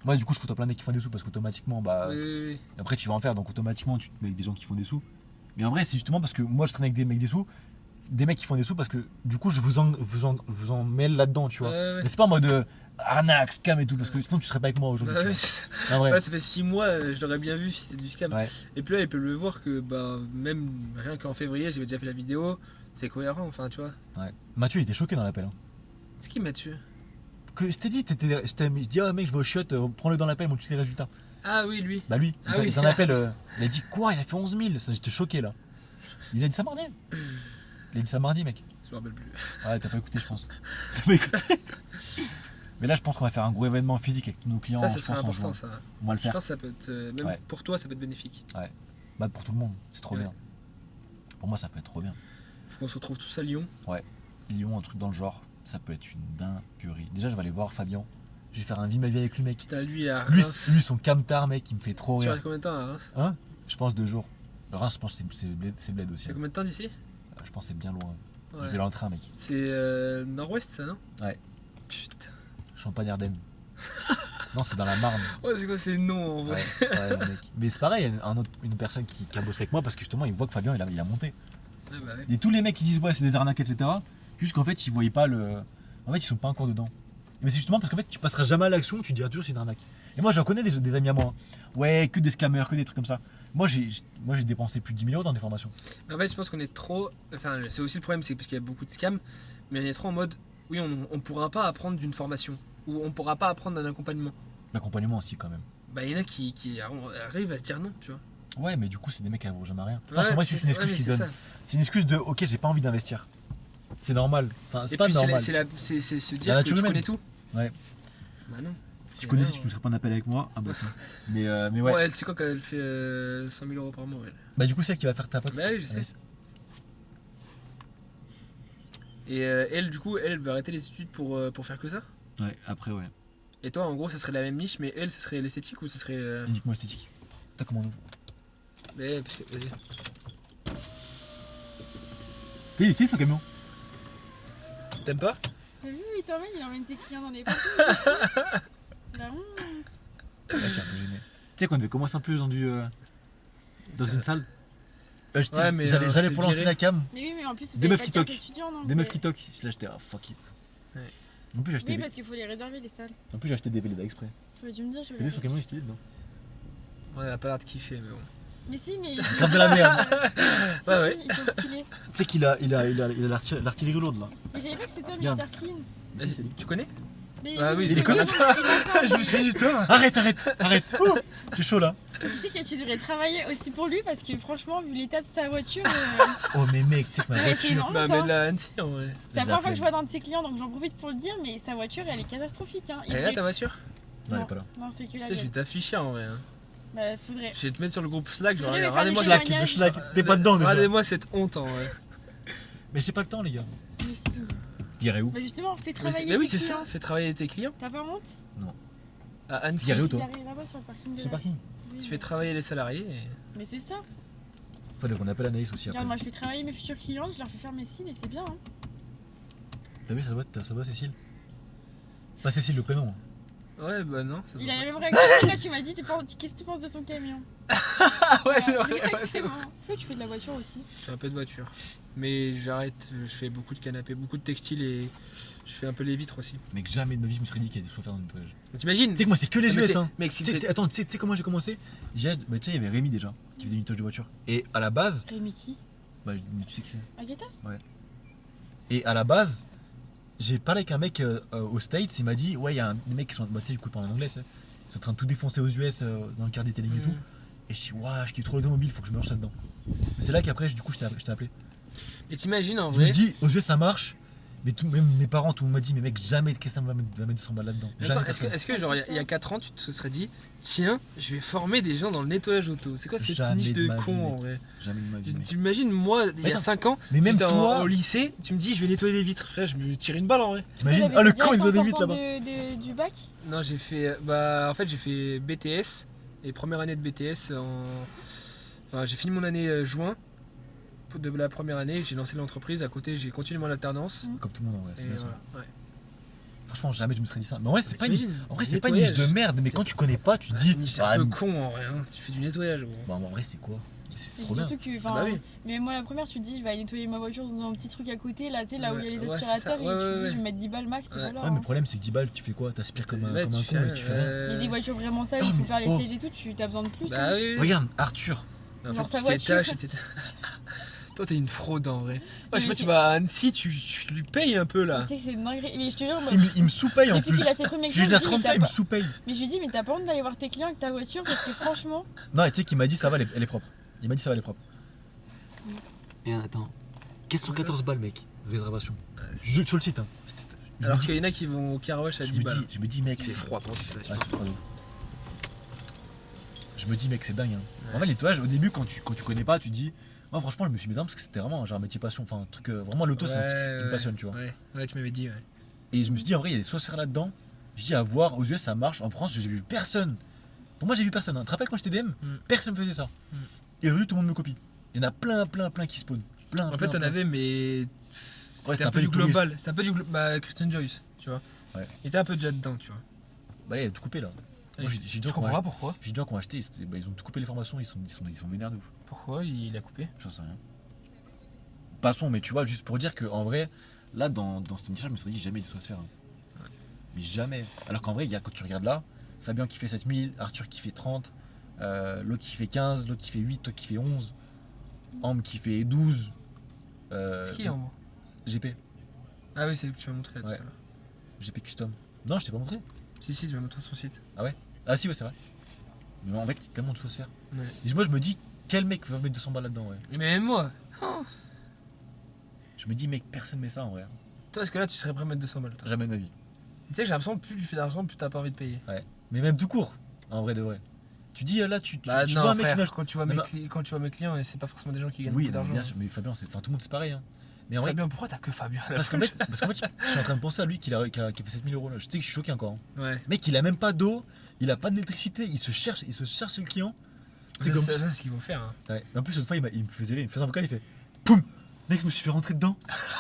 Moi, du coup, je côtoie plein de mecs qui font des sous parce qu'automatiquement, bah. Oui, oui, oui. Après, tu vas en faire, donc automatiquement, tu te mets avec des gens qui font des sous. Mais en vrai, c'est justement parce que moi, je traîne avec des mecs des sous, des mecs qui font des sous parce que du coup, je vous en mêle là-dedans, tu vois. Ouais, ouais. Mais c'est pas en mode arnaque, scam et tout, parce que sinon, tu serais pas avec moi aujourd'hui. Bah, tu ouais, vois. c'est ça. En vrai. Ouais, ça fait 6 mois, je l'aurais bien vu si c'était du scam. Ouais. Et puis là, ils peuvent le voir que bah, même rien qu'en février, j'avais déjà fait la vidéo. C'est cohérent, enfin, tu vois. Ouais. Mathieu, il était choqué dans l'appel. Hein. Ce qui m'a tué. Que je t'ai dit, je dis, oh mec, je vais au shot, prends-le dans l'appel, montre tous les résultats. Ah oui, lui. Bah lui, Ah oui. dans l'appel, il a dit quoi? Il a fait 11 000. Ça, j'étais choqué là. Il a dit ça mardi. Il a dit ça mardi, mec. Je me rappelle plus. Ouais, t'as pas écouté, je pense. T'as pas écouté. Mais là, je pense qu'on va faire un gros événement physique avec tous nos clients. Ça, ça je serait pense, en important, juin. ça. On va le Je faire. pense que ça peut être. Même Ouais. pour toi, ça peut être bénéfique. Bah, pour tout le monde, c'est trop Ouais. bien. Pour moi, ça peut être trop bien. Faut qu'on se retrouve tous à Lyon. Lyon, un truc dans le genre, ça peut être une dinguerie. Déjà, je vais aller voir Fabien. Je vais faire un vie ma vie avec lui, mec. Putain, lui, à Lui, Reims. lui son camtar, mec, il me fait trop Tu rire. restes combien de temps à Reims? Hein? Je pense 2 jours. Reims, je pense que c'est bled aussi. C'est hein. combien de temps d'ici? Je pense que c'est bien loin. Ouais. Je vais dans le train, mec. C'est nord-ouest, ça, non? Ouais. Putain. Champagne-Ardenne. Non, c'est dans la Marne. Oh, c'est quoi ces noms en vrai? Ouais, mec. Mais c'est pareil, il y a une personne qui a bossé avec moi parce que justement, il voit que Fabien, il a monté. Ah bah ouais. Et tous les mecs qui disent ouais, c'est des arnaques, etc. Juste qu'en fait, ils voyaient pas le. En fait, ils sont pas encore dedans. Mais c'est justement parce qu'en fait, tu passeras jamais à l'action, tu diras toujours c'est une arnaque. Et moi, j'en connais des amis à moi. Hein. Ouais, que des scammers, que des trucs comme ça. Moi, j'ai dépensé plus de 10 000 euros dans des formations. En fait, je pense qu'on est trop. Enfin, c'est aussi le problème, c'est parce qu'il y a beaucoup de scams, mais on est trop en mode. Oui, on pourra pas apprendre d'une formation, ou on pourra pas apprendre d'un accompagnement. L'accompagnement aussi, quand même. Bah, il y en a qui arrivent à se dire non, tu vois. Ouais, mais du coup, c'est des mecs qui n'arriveront jamais à rien. Ouais, Parce que moi, c'est une ouais, excuse mais qu'ils c'est donnent. ça. C'est une excuse de ok, j'ai pas envie d'investir. C'est normal. Enfin, c'est Et pas puis, normal. c'est se dire La que nature tu humaine. connais tout. Ouais. Bah non. Si tu connais, si tu ne serais pas un appel avec moi, ah bah ça. Mais ouais. Ouais, elle, c'est quoi quand elle fait 100 000 euros par mois, elle? Bah, du coup, c'est elle qui va faire ta pote. Bah oui, je sais. Et elle, du coup, elle veut arrêter les études pour faire que ça? Ouais, après, ouais. Et toi, en gros, ça serait la même niche, mais elle, ça serait l'esthétique ou ça serait. Uniquement esthétique. T'as comment on ouvre? Mais, parce que, vas-y. T'es ici, son camion? T'aimes pas? T'as vu, il emmène ses clients dans des parties. La honte. Ouais, je suis un peu gêné. Tu sais qu'on devait commencer un peu dans Ça- une salle. Ouais, mais, J'allais pour lancer virer. la cam. Mais oui, mais en plus, vous Des avez meufs pas qui de carte toquent. étudiant, non Des meufs qui toquent. Là, j'étais, ah fuck it. Ouais. En plus, j'ai acheté, Oui, parce qu'il faut les réserver, les salles. j'ai acheté des Véleda exprès. T'aurais dû me dire, je T'as vu son camion, il est stylé dedans. On a pas l'air de kiffer, mais bon. Mais si, mais. Grave de la merde. Si, Ouais. si, ils sont stylés. Tu sais qu'il a l'artillerie lourde là. Mais j'avais pas que c'était toi, Regarde. Mr. Clean. Mais si, c'est lui. Tu connais? Mais Ah oui, je il est connais, comme il Je me suis dit, toi. Arrête. Ouh, j'ai chaud là. Tu sais que tu devrais travailler aussi pour lui parce que franchement, vu l'état de sa voiture, Oh, mais mec, tu sais que ma Ouais, c'est voiture. énorme. Bah, mais de la Annecy en vrai. c'est la J'ai la première fois que flemme. je vois d'un de ses clients donc j'en profite pour le dire, mais sa voiture elle est catastrophique. Hein. Il Elle est là fait- ta voiture? Non, elle est pas là. Non, c'est que Tu la sais, je vais mienne. t'afficher en vrai. Hein. Bah, faudrait. Je vais te mettre sur le groupe Slack, genre, Faudrait regarde, lui faire regardez-moi des ça. témoignages. Schlag, t'es pas dedans déjà. Regardez-moi cette honte en vrai. Mais j'ai pas le temps, les gars. Mais si. Dirais où? Bah, justement, fais Mais, travailler. mais oui, tes c'est ça, clients. fais travailler tes clients. T'as pas honte? À Annecy, Dirais où, Il toi? arrive là-bas sur le parking de C'est la- parking. Oui, tu mais- fais travailler les salariés. Mais c'est ça. Faudrait qu'on appelle Anaïs aussi après. Regarde, moi je fais travailler mes futurs clients, je leur fais faire mes cils et c'est bien. Hein. T'as vu, ça doit Cécile? Pas Cécile le prénom. Ouais, bah non, ça se Il voit a la pas. même réaction. Là, tu m'as dit, qu'est-ce que tu penses de son camion? Ah ouais, c'est vrai, ouais, c'est Exactement. vrai. Pourquoi tu fais de la voiture aussi? Je fais un peu de voiture. Mais j'arrête, je fais beaucoup de canapés, beaucoup de textiles et je fais un peu les vitres aussi. Mec, jamais de ma vie je me serais dit qu'il y a des chauffeurs dans le nettoyage. Mais t'imagines? Tu sais que moi, c'est que les Mais US, t'es- hein. Mec, si Tu sais, attends, tu sais comment j'ai commencé? Bah, tu sais, il y avait Rémi déjà, qui faisait du nettoyage de voiture. Et à la base, Rémi qui? bah, tu sais qui c'est. Agatha? Et à la base, j'ai parlé avec un mec aux States, il m'a dit, ouais, il y a des mecs qui sont, bah, tu sais, du coup, ils parlent en anglais, tu sais. Ils sont en train de tout défoncer aux US dans le quart detailing et tout. Et je dis, waouh, je kiffe trop l'automobile, faut que je me lance là-dedans. Et c'est là qu'après, du coup, je t'ai appelé. Et t'imagines en Je me vrai. suis dit, aux US ça marche, mais même mes parents, tout le monde m'a dit, mais mec, jamais qu'est-ce que ça va mettre 200 balles là-dedans. Attends, Jamais est-ce que, personne. est-ce que genre il y a 4 ans tu te serais dit tiens je vais former des gens dans le nettoyage auto? C'est quoi cette Jamais niche de de ma con vie, en mec. vrai? Jamais de ma vie. mec. T'imagines moi il y a Attends, 5 ans Mais même j'étais toi, au lycée, tu me dis je vais nettoyer des vitres, frère je me tire une balle en vrai. t'imagines, ah le con il doit des vite là-bas. Du bac? Non j'ai fait bah en fait j'ai fait BTS et première année de BTS enfin j'ai fini mon année juin de la première année, j'ai lancé l'entreprise, à côté j'ai continué mon alternance. Comme tout le monde en vrai, c'est Et bien ça. voilà, ouais. Franchement, jamais je me serais dit ça. Mais en vrai, c'est pas une... T'imagines, En vrai, c'est pas une niche de nettoyage. merde, mais C'est- quand tu connais pas, tu te C'est dis. une niche Ah, un peu mais- con en vrai, hein. Tu fais du nettoyage gros. Bah, en vrai, c'est quoi? C'est C'est trop bien. surtout que. Ah Enfin, bah oui. mais moi, la première, tu te dis, je vais aller nettoyer ma voiture dans un petit truc à côté, là, tu sais, là où il y a les Ouais, c'est aspirateurs, ça. et Ouais, tu te ouais, dis, ouais. je vais mettre 10 balles max, et Ouais. voilà. Ouais, mais le hein. problème, c'est que 10 balles, tu fais quoi? T'aspires comme un Ouais, con, tu mais tu fais rien. Mais des voitures vraiment sales, Oh, il faut mais faire les oh. sièges et tout, tu as besoin de plus. Bah hein. oui, oui. Regarde, Arthur. En Genre fait, sa tout ce qui est voiture. tâches, etc. Toi, t'es une fraude en vrai. Ouais, je sais Mais pas, tu c'est- vas à Annecy, tu lui payes un peu là. Tu sais que c'est une dinguerie. Mais je te jure, moi, Il me sous-paye en depuis plus. qu'il a ses premiers J'ai clients, eu la je me dis, 30 mais t'as il me pas- sous-paye. mais je lui dis, mais t'as pas honte d'aller voir tes clients avec ta voiture parce que franchement. Non, et tu sais qu'il m'a dit, ça va, elle est propre. Il m'a dit, ça va, elle est propre. Et attends. 414 balles, mec. Réservation. Sur le site, hein. Je me Alors dis- qu'il y en a qui vont au car wash à 10 balles. je me dis, mec, C'est froid pendant que tu fais ça. Ouais, c'est froid de ouf. Je me dis, mec, c'est dingue. Hein. En vrai, les nettoyages, au début, quand tu connais pas, tu te dis. Moi, franchement, je me suis mis dedans parce que c'était vraiment genre un métier passion. Enfin, un truc. Vraiment, l'auto, c'est un truc qui me passionne, tu vois. Ouais, tu m'avais dit, ouais. Et je me suis dit, en vrai, il y a des choses à faire là-dedans. Je dis, à voir, aux US, ça marche. En France, j'ai vu personne. Pour moi, j'ai vu personne. Hein. Tu te rappelles quand j'étais DM Personne faisait ça. Et aujourd'hui, tout le monde me copie. Il y en a plein qui spawnent. En fait, on avait, mais. C'était un peu des du global. C'était un peu du global. Bah, Christian Joyce, tu vois. Ouais. Il était un peu déjà dedans, tu vois. Bah, là, il a tout coupé là. Moi, j'ai des Je gens qui ont comprends pas acheté. pourquoi. J'ai des gens qui ont acheté. Bah, ils ont tout coupé les formations. Ils sont vénères de ouf. Pourquoi il a coupé? J'en sais rien. Passons, mais tu vois, juste pour dire que en vrai, là, dans cette niche, je me serais dit jamais il doit se faire. Hein. Mais jamais. Alors qu'en vrai, il y a, quand tu regardes là, Fabien qui fait 7000, Arthur qui fait 30, l'autre qui fait 15, l'autre qui fait 8, toi qui fait 11, Ambre qui fait 12. C'est qui en gros? GP. Ah oui, c'est que tu m'as montré là tout Ouais. à l'heure. GP Custom. Non, je t'ai pas montré. Si, tu m'as montré son site. Ah si, ouais, c'est vrai. Mais en fait, il y a tellement de choses à faire. Ouais. Et moi, je me dis, quel mec va mettre 200 balles là-dedans, ouais. Mais même moi, Je me dis, mec, personne met ça en vrai. toi, est-ce que là tu serais prêt à mettre 200 balles toi? Jamais de ma vie. Tu sais que j'ai l'impression que plus tu fais d'argent, plus t'as pas envie de payer. Mais même tout court, en vrai de vrai. Tu dis, là, tu Bah tu non, vois un mec frère, qui n'a- quand tu vois Non, quand tu vois mes clients, et c'est pas forcément des gens qui gagnent Oui, beaucoup non, d'argent. bien sûr, mais Fabien, tout le monde c'est pareil. Hein. Mais en vrai, Fabien, pourquoi t'as que Fabien là? parce qu'en fait, je suis en train de penser à lui qui a fait 7000 euros là. Je sais que je suis choqué encore. Hein. Ouais. Mec, il a même pas d'eau, il a pas d'électricité, il se cherche le client. C'est comme- ça, c'est ce qu'ils vont faire. Hein. Ouais. En plus, une fois, il me faisait rire, il me faisait un vocal, il fait Poum. Mec, je me suis fait rentrer dedans.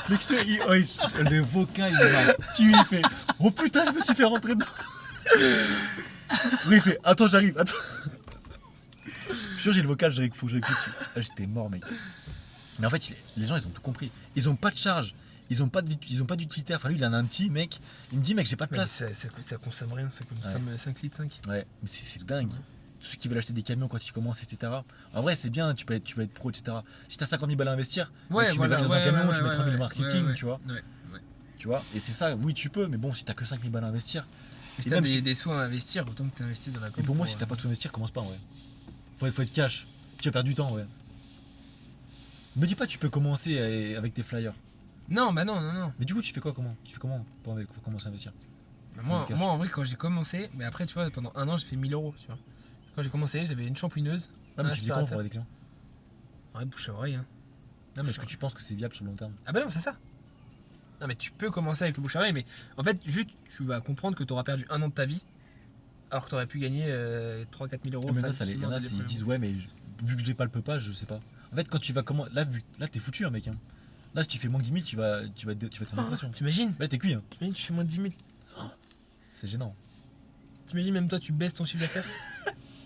Mec, le vocal, il m'a tué. Il fait Oh putain, je me suis fait rentrer dedans. Oui, il fait Attends, j'arrive, attends. suis sûr, j'ai le vocal, faut que je réécoute. Ah, j'étais mort, mec. Mais en fait, les gens, ils ont tout compris. Ils ont pas de charge. Ils ont pas d'utilitaire. Enfin, lui, il en a un petit, mec. Il me dit, mec, j'ai pas de Mais place. ça consomme rien, ça consomme 5 litres 5. Ouais, mais c'est dingue. Tous ceux qui veulent acheter des camions quand ils commencent, etc. En vrai, c'est bien, tu vas être pro, etc. Si t'as 50 000 balles à investir, Ouais, tu voilà, mets 20 000 dans un camion, ouais, tu mets 30 000 ouais, au marketing, ouais, tu vois. Ouais. Tu vois. Et c'est ça, oui, tu peux, mais bon, si t'as que 5 000 balles à investir. Mais Et si t'as même des sous à investir, autant que t'investis dans la com. Et pour moi, si t'as pas de sous à investir, commence pas, ouais. Faut être cash. Tu vas perdre du temps, ouais. Me dis pas, tu peux commencer avec tes flyers. Non, bah non. Mais du coup, tu fais quoi, comment pour commencer à investir? Moi, en vrai, quand j'ai commencé, mais après, tu vois, pendant un an, j'ai fait 1000 euros, tu vois. Quand j'ai commencé, j'avais une shampooineuse. Non, mais un tu dis comment pour aspirateur. avoir des clients? Ouais, bouche à oreille, hein. Non, mais est-ce que tu penses que c'est viable sur le long terme? Ah bah non, c'est ça. Non, mais tu peux commencer avec le bouche à oreille, mais en fait, juste, tu vas comprendre que t'auras perdu un an de ta vie, alors que t'aurais pu gagner 3-4 000 euros. Mais là, il y en a, dès les ils se disent, ouais, mais vu que je les palpe pas, je sais pas. En fait, quand tu vas comment. Là, t'es foutu, hein, mec. Hein. Là, si tu fais moins que 10 000, tu vas te faire une impression. T'imagines? Là, t'es cuit, hein. T'imagines, tu fais moins de 10 000. C'est gênant. T'imagines, même toi, tu baisses ton chiffre d'affaires.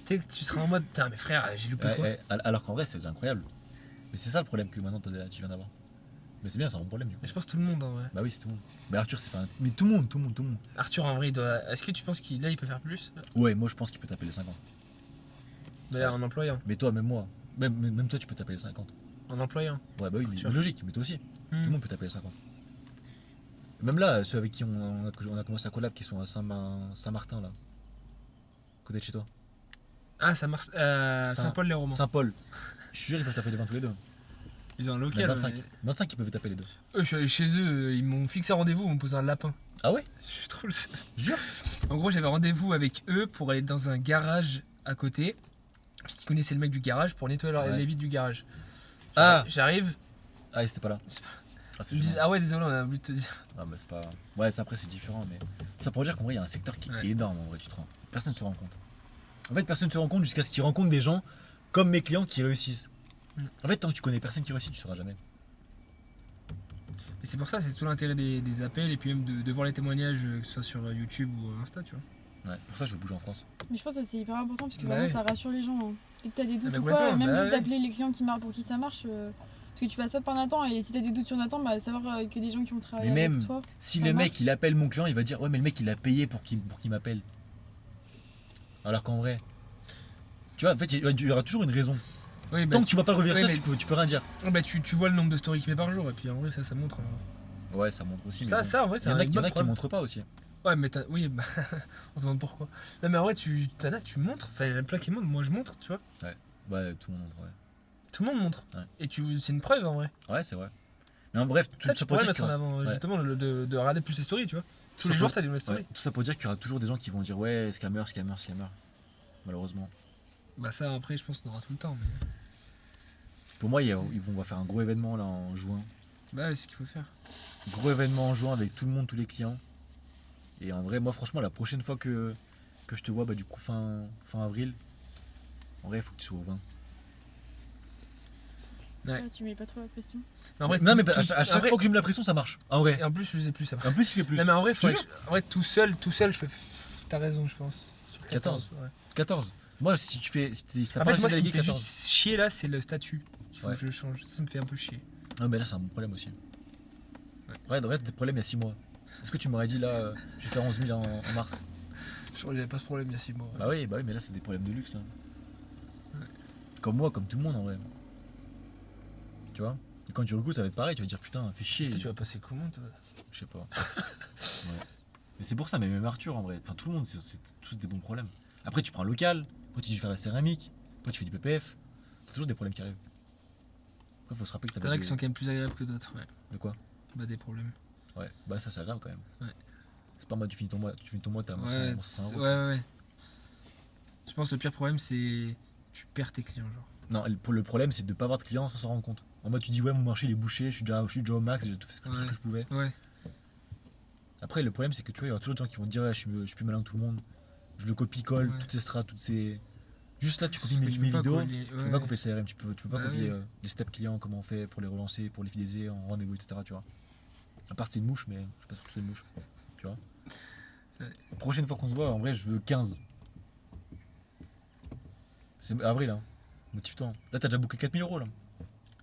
Tu sais, tu seras en mode, putain, mais frère, j'ai loupé quoi. Alors qu'en vrai, c'est déjà incroyable. Mais c'est ça le problème que maintenant tu viens d'avoir. Mais c'est bien, c'est un bon problème, du coup. Mais je pense tout le monde, en vrai. Bah oui, c'est tout le monde. Mais Arthur, c'est pas. Mais tout le monde. Arthur, en vrai, il doit. Est-ce que tu penses qu'il là, il peut faire plus? Ouais, moi, je pense qu'il peut taper les 50. D'ailleurs, en employant. Mais toi, même moi. Même toi, tu peux taper les 50. En employant. Ouais, bah oui, Arthur. mais logique, mais toi aussi. Tout le monde peut taper les 50. Même là, ceux avec qui on a commencé à collab, qui sont à Saint-Martin, là. Côté de chez toi. Ah, ça marche. Saint-Paul-les-Romans. Saint-Paul. Je suis sûr, ils peuvent taper les 20 tous les deux. Ils ont un Mais local. 25. 25, ils peuvent taper les deux. Eux, je suis allé chez eux, ils m'ont fixé un rendez-vous, ils m'ont posé un lapin. Ah ouais? Je suis trop le seul. Jure? En gros, j'avais rendez-vous avec eux pour aller dans un garage à côté. Parce qu'ils connaissaient le mec du garage pour nettoyer Ouais. les vitres du garage. Ah! J'arrive, Ah, ils étaient pas là. Ah, c'est ils me disent gênant. ah ouais, désolé, on a oublié de te dire. Ah, mais c'est pas. Ouais, après, c'est différent, mais. Ça pour dire qu'en vrai, il y a un secteur qui Ouais. est énorme, en vrai, tu te rends. Personne ne se rend compte. En fait, personne ne se rend compte jusqu'à ce qu'ils rencontrent des gens comme mes clients qui réussissent. En fait, tant que tu connais personne qui réussit, tu ne sauras jamais. Et c'est pour ça, c'est tout l'intérêt des appels et puis même de voir les témoignages, que ce soit sur YouTube ou Insta, tu vois. Ouais, pour ça, je veux bouger en France. Mais je pense que c'est hyper important parce que Bah vraiment ouais. ça rassure les gens. Hein. Dès que t'as des doutes bah ou complètement, quoi, même bah juste ouais. appeler les clients pour qui ça marche. Parce que tu passes pas par Nathan et si t'as des doutes sur Nathan, bah savoir que des gens qui ont travaillé Mais avec même toi. si Ça le marche. mec il appelle mon client, il va dire ouais, mais le mec il a payé pour qu'il m'appelle. Alors qu'en vrai, tu vois, en fait, il y aura toujours une raison. Oui, bah, Tant que tu vas pas le reverser, ouais, mais- tu peux rien dire. bah, tu vois le nombre de stories qu'il met par jour et puis en vrai, ça montre. Ouais, ça montre aussi. Mais Ça, bon. ça, en vrai, Il c'est y en a, une il y en bonne a qui preuve. montrent pas aussi. Ouais, mais oui, bah, on se demande pourquoi. Non, mais en vrai, t'en as, tu montres. Enfin, il y en a plein qui montrent, moi je montre, tu vois. Ouais, tout le monde montre, ouais. Tout le monde montre. Ouais. Et c'est une preuve en vrai. Ouais, c'est vrai. Mais en bref, tout Ça, ça tu pour pourrais dire mettre en qu'il y avant, ouais. justement, de regarder plus les stories, tu vois. Tous les Ça jours, peut- t'as des nouvelles stories. ouais, tout ça pour dire qu'il y aura toujours des gens qui vont dire ouais, scammer. Malheureusement. Bah, ça, après, je pense qu'on aura tout le temps. Mais... Pour moi, on va faire un gros événement là en juin. Bah, ouais, c'est ce qu'il faut faire. Gros événement en juin avec tout le monde, tous les clients. Et en vrai, moi, franchement, la prochaine fois que je te vois, bah, du coup, fin avril, en vrai, il faut que tu sois au 20. Ouais. Ça, tu mets pas trop la pression. Mais en vrai, Non, mais tout- à en chaque vrai- fois que je mets la pression, ça marche. En vrai. Et en plus, je sais plus ça. En plus, il fait plus. Non, mais en vrai, Je te en vrai, tout seul, je peux. T'as raison, je pense. Sur 14. Ouais. 14. Moi, si tu fais. Si t'as En pas fait, moi, réussi ce à qui me déléguer fait 14. juste chier là, c'est le statut. Il faut Ouais. que je le change. Ça me fait un peu chier. Non, mais là, c'est un bon problème aussi. Ouais, de vrai, t'as des problèmes il y a 6 mois. Est-ce que tu m'aurais dit là, je vais faire 11 000 en mars? Je crois qu'il n'y avait pas ce problème il y a 6 mois. Bah oui, mais là, c'est des problèmes de luxe là. Comme moi, comme tout le monde en vrai. Tu vois? Et quand tu recrutes, ça va être pareil, tu vas dire putain, fais chier. Toi, tu vas passer comment, toi? Je sais pas. Ouais. Mais c'est pour ça, mais même Arthur en vrai. Enfin, tout le monde, c'est tous des bons problèmes. Après, tu prends un local, après, tu fais faire la céramique, après, tu fais du PPF. T'as toujours des problèmes qui arrivent. Après, faut se rappeler que T'en t'as as pas qui sont quand même plus agréables que d'autres. Ouais. De quoi? Bah, des problèmes. Ouais, bah ça, c'est grave quand même. Ouais. C'est pas moi, tu finis ton mois, t'as Ouais, 500 ouais, euros. ouais. Je pense que le pire problème, c'est. Tu perds tes clients, genre. Non, le problème, c'est de pas avoir de clients sans s'en rendre compte. En mode, tu dis, ouais, mon marché il est bouché, je suis déjà au max, j'ai tout fait ce que Ouais. je pouvais. Ouais. Après, le problème, c'est que tu vois, il y aura toujours des gens qui vont te dire, ouais, je suis plus malin que tout le monde. Je le copie-colle, Ouais. toutes ces strates, toutes ces. Juste là, tu copies Mais mes tu peux pas vidéos. coller- Tu peux ouais. pas copier le CRM, tu peux pas Bah copier oui. les steps clients, comment on fait pour les relancer, pour les fidéliser en rendez-vous, etc. Tu vois. À part c'est une mouche, mais je suis pas sûr que c'est une mouche. Tu vois. Ouais. La prochaine fois qu'on se voit, en vrai, je veux 15. C'est avril, hein. Motive-toi. Là, t'as déjà booké 4000 euros là.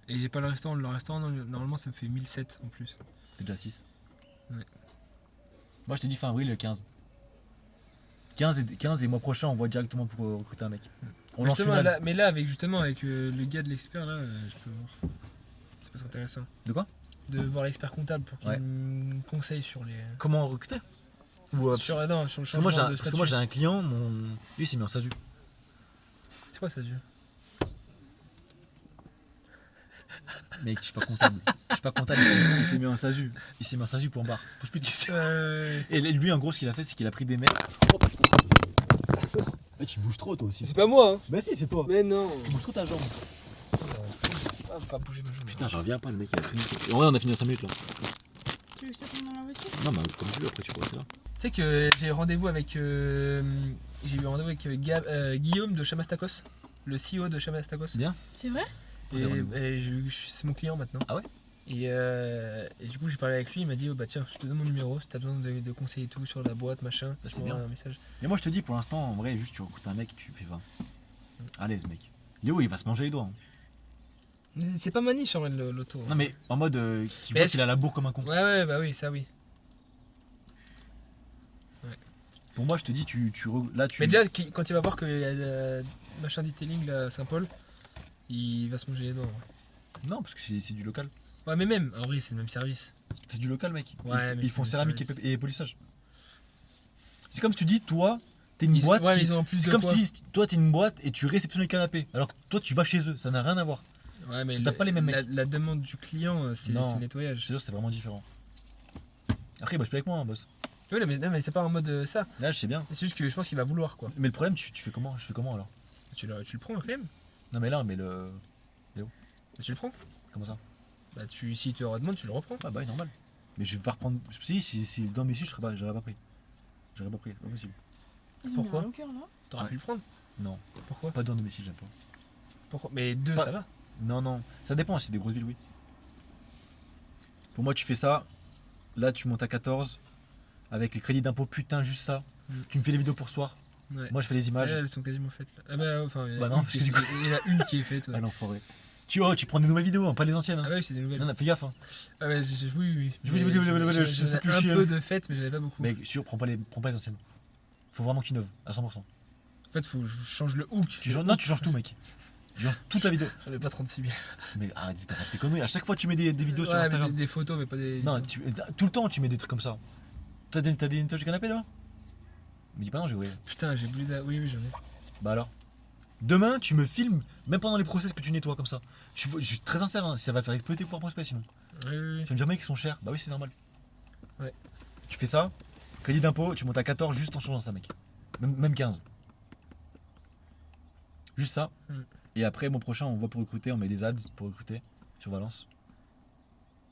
Et j'ai pas le restaurant. Le restaurant, normalement, ça me fait 1007 en plus. T'es déjà 6. Ouais. Moi, je t'ai dit fin avril, 15. 15 et mois prochain, on voit directement pour recruter un mec. On lance une Justement, ads. là, mais là, avec le gars de l'expert, là, je peux voir. Ça peut être intéressant. De quoi? De voir l'expert comptable pour qu'il Ouais. me conseille sur les. Comment recruter? Ou, Sur le parce que changement moi, j'ai un, de parce que statut. moi, j'ai un client, lui, il s'est mis en SASU. C'est quoi ça, Dieu? Mec, je suis pas comptable. Je suis pas comptable, il s'est mis en SASU. Il s'est mis en SASU pour bar. Pose plus de questions. Et lui, en gros, ce qu'il a fait, c'est qu'il a pris des mecs. Oh putain. Mais tu bouges trop, toi aussi. C'est pas moi, hein. Bah si, c'est toi. Mais non. Tu bouges trop ta jambe. Ah, pas bouger ma jambe. Putain, j'en reviens pas, le mec, il a fini. En vrai, on a fini en 5 minutes là. Tu veux que je te prenne dans la voiture? Non, bah, comme tu veux, après, tu vois, c'est là. Tu sais que j'ai eu rendez-vous avec Guillaume de Chamastakos, le CEO de Chamastakos. Bien. C'est vrai? Des rendez-vous. C'est mon client maintenant. Ah ouais? Et du coup j'ai parlé avec lui, il m'a dit oh, bah tiens je te donne mon numéro si t'as besoin de conseils et tout sur la boîte machin. Bah, c'est tu m'envoies bien. un message. Mais moi, je te dis, pour l'instant, en vrai, juste tu recrutes un mec, tu fais 20. À l'aise, mec. Léo, il va se manger les doigts. Hein. C'est pas ma niche en vrai l'auto. Non, mais en mode qui Mais voit est-ce qu'il a la bourre comme un con. Ouais bah oui ça oui. Pour moi, je te dis, là, tu. Mais déjà quand il va voir que y a machin detailing là à Saint-Paul, il va se manger les doigts. Ouais, Non, parce que c'est du local. ouais mais même en vrai c'est le même service. C'est du local, mec. Ouais, mais Ils font c'est- céramique c'est- et polissage. C'est comme si tu dis, toi, t'es une boîte. Ouais mais qui- ils ont en plus C'est de comme quoi. si tu dis, toi, t'es une boîte et tu réceptionnes les canapés. Alors que toi, tu vas chez eux. Ça n'a rien à voir. Ouais mais t'as pas les mêmes mecs. la demande du client c'est Non. le Je te nettoyage. jure, c'est vraiment différent. Après, il bosse plus avec moi, hein, boss. Ouais mais non mais c'est pas en mode ça. Là, je sais bien. C'est juste que je pense qu'il va vouloir quoi. Mais le problème, tu fais comment? Je fais comment alors? Tu le prends quand même. Non, mais là, mais le. Tu le prends. Comment ça? Bah si tu auras demande tu le reprends. Ah, bah, oui, normal. Mais je vais pas reprendre. Si dans mes issues, j'aurais pas pris. J'aurais pas pris, c'est pas possible. Ils ont Pourquoi mis un cœur là. T'aurais Ouais. pu le prendre. Non, Pourquoi pas dans domicile, j'aime pas. Pourquoi Mais deux Pas- ça va. Non, non, ça dépend, si c'est des grosses villes, oui. Pour moi, tu fais ça, là, tu montes à 14, avec les crédits d'impôt, putain, juste ça. Mm. Tu me fais les vidéos pour ce soir, Ouais. moi je fais les images. Elles sont quasiment faites là. Ah bah enfin il y en a Bah non, une parce qui que est du coup- faite. Il y en a une qui est faite. Ouais. Ah l'enfoiré. Tu prends des nouvelles vidéos, hein, pas les anciennes. Hein. Ah bah oui c'est des nouvelles. Non, non, fais gaffe. Hein. Ah ouais oui. Je sais plus, un je suis- peu de fêtes mais j'en avais pas beaucoup. Mec, sûr, prends pas les anciennes. Faut vraiment que tu innoves, à 100%. En fait faut que je change le hook. Non, tu changes tout, mec. Tu changes toute la vidéo. J'en ai pas 36 000. Mais arrête, t'arrêtes tes conneries. À chaque fois, tu mets des vidéos sur Ouais, mais Instagram. des photos mais pas des. Non, tout le temps, tu mets des trucs comme ça. T'as des nettoyages de canapé demain? Me dis pas non, j'ai oublié. Putain j'ai oublié oui j'en ai. Bah alors. Demain, tu me filmes, même pendant les process que tu nettoies comme ça. Je suis très sincère, hein, ça va faire exploser pour un prospect sinon. Oui. Tu vas me dire, mec, ils sont chers. Bah oui, c'est normal. Ouais. Tu fais ça, crédit d'impôt, tu montes à 14 juste en changeant ça, mec. Même 15. Juste ça. Mm. Et après, mois prochain, on voit pour recruter, on met des ads pour recruter sur Valence.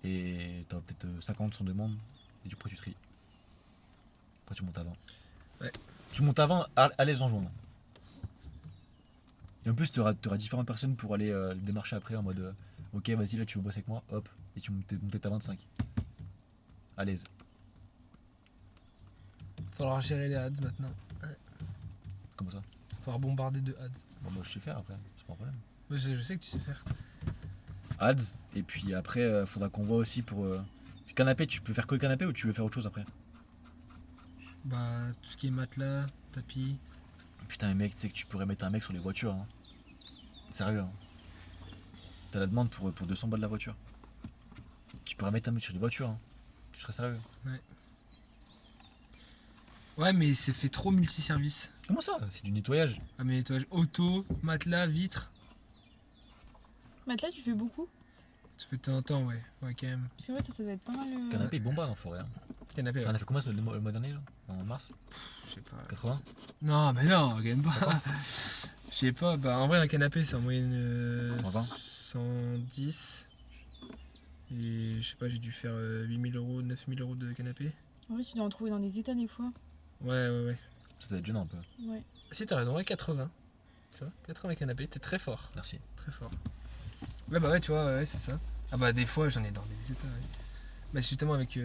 Et t'as peut-être 50 sans demande. Et du coup, tu tries. Après, tu montes à 20. Ouais. Tu montes à 20 à l'aise en juin. là. Et en plus, tu auras différentes personnes pour aller les démarcher après en mode ok, vas-y, là tu veux bosser avec moi, hop, et tu montes peut-être à 25. À l'aise. Falloir gérer les ads maintenant. Comme ça. Falloir bombarder de ads. Bon, moi je sais faire après, c'est pas un problème. Ouais, je sais que tu sais faire. Ads, et puis après, faudra qu'on voit aussi pour. Canapé, tu peux faire que le canapé ou tu veux faire autre chose après? Bah tout ce qui est matelas, tapis. Putain, mec, tu sais que tu pourrais mettre un mec sur les voitures. Hein. Sérieux, hein. T'as la demande pour 200 balles la voiture. Tu pourrais mettre un mec sur les voitures. Hein. Je serais sérieux. Ouais mais c'est fait trop multiservice. Comment ça? C'est du nettoyage. Ah mais nettoyage auto, matelas, vitres. Matelas, tu fais beaucoup. Ça fait de temps en temps ouais. Ouais quand même. Parce que ouais, ça doit être pas mal. Canapé, il bombarde en forêt. Hein. Canapé T'en ouais. as fait combien le mois dernier là? En mars? Je sais pas. 80? Non mais non, quand même pas. Je sais pas, bah en vrai un canapé c'est en moyenne 120. 110. Et je sais pas, j'ai dû faire 8000 euros, 9000 euros de canapé. En vrai, tu dois en trouver dans des états des fois. Ouais. Ça doit être gênant un peu. Ouais. Si t'as raison, ouais 80. Tu vois, 80 canapés, t'es très fort. Merci. Très fort. Ouais bah ouais tu vois, ouais c'est ça. Ah bah des fois j'en ai dans des états. Ouais. Bah justement avec...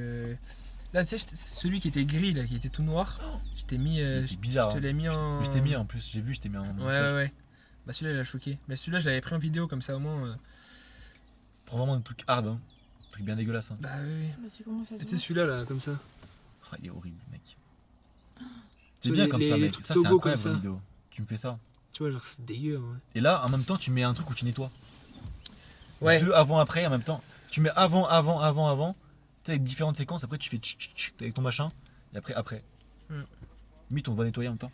Là tu sais, celui qui était gris là, qui était tout noir, je t'ai mis... C'est bizarre. je te Hein. l'ai mis en... Je t'ai mis en plus, j'ai vu, je t'ai mis en. Ouais. Bah celui-là il a choqué. Mais celui-là je l'avais pris en vidéo comme ça au moins. Prends vraiment des trucs hard, hein. Des trucs bien dégueulasses. Hein. Bah oui. Bah, c'est comment ça se Tu sais voit celui-là là comme ça. Oh, il est horrible, mec. Tu C'est vois, bien les- comme ça, les mec. trucs Ça, c'est Togo incroyable comme en ça. vidéo. Tu me fais ça. Tu vois genre c'est dégueu. Ouais. Et là, en même temps, tu mets un truc où tu nettoies. Ouais. Deux avant, après, en même temps. Tu mets avant. Tu sais, avec différentes séquences. Après, tu fais tch, tch, tch avec ton machin. Et après. Limite, on va nettoyer en même temps.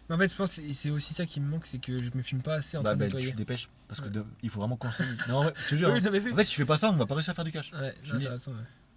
Mais en fait je pense que c'est aussi ça qui me manque, c'est que je me filme pas assez en train de Tu nettoyer. te dépêches. Parce que Ouais. il faut vraiment qu'on Non, en vrai, je te jure. Oui, Hein. non, mais oui. En fait, si tu fais pas ça, on va pas réussir à faire du cash. Ouais, Je non, dis. t'as raison, ouais.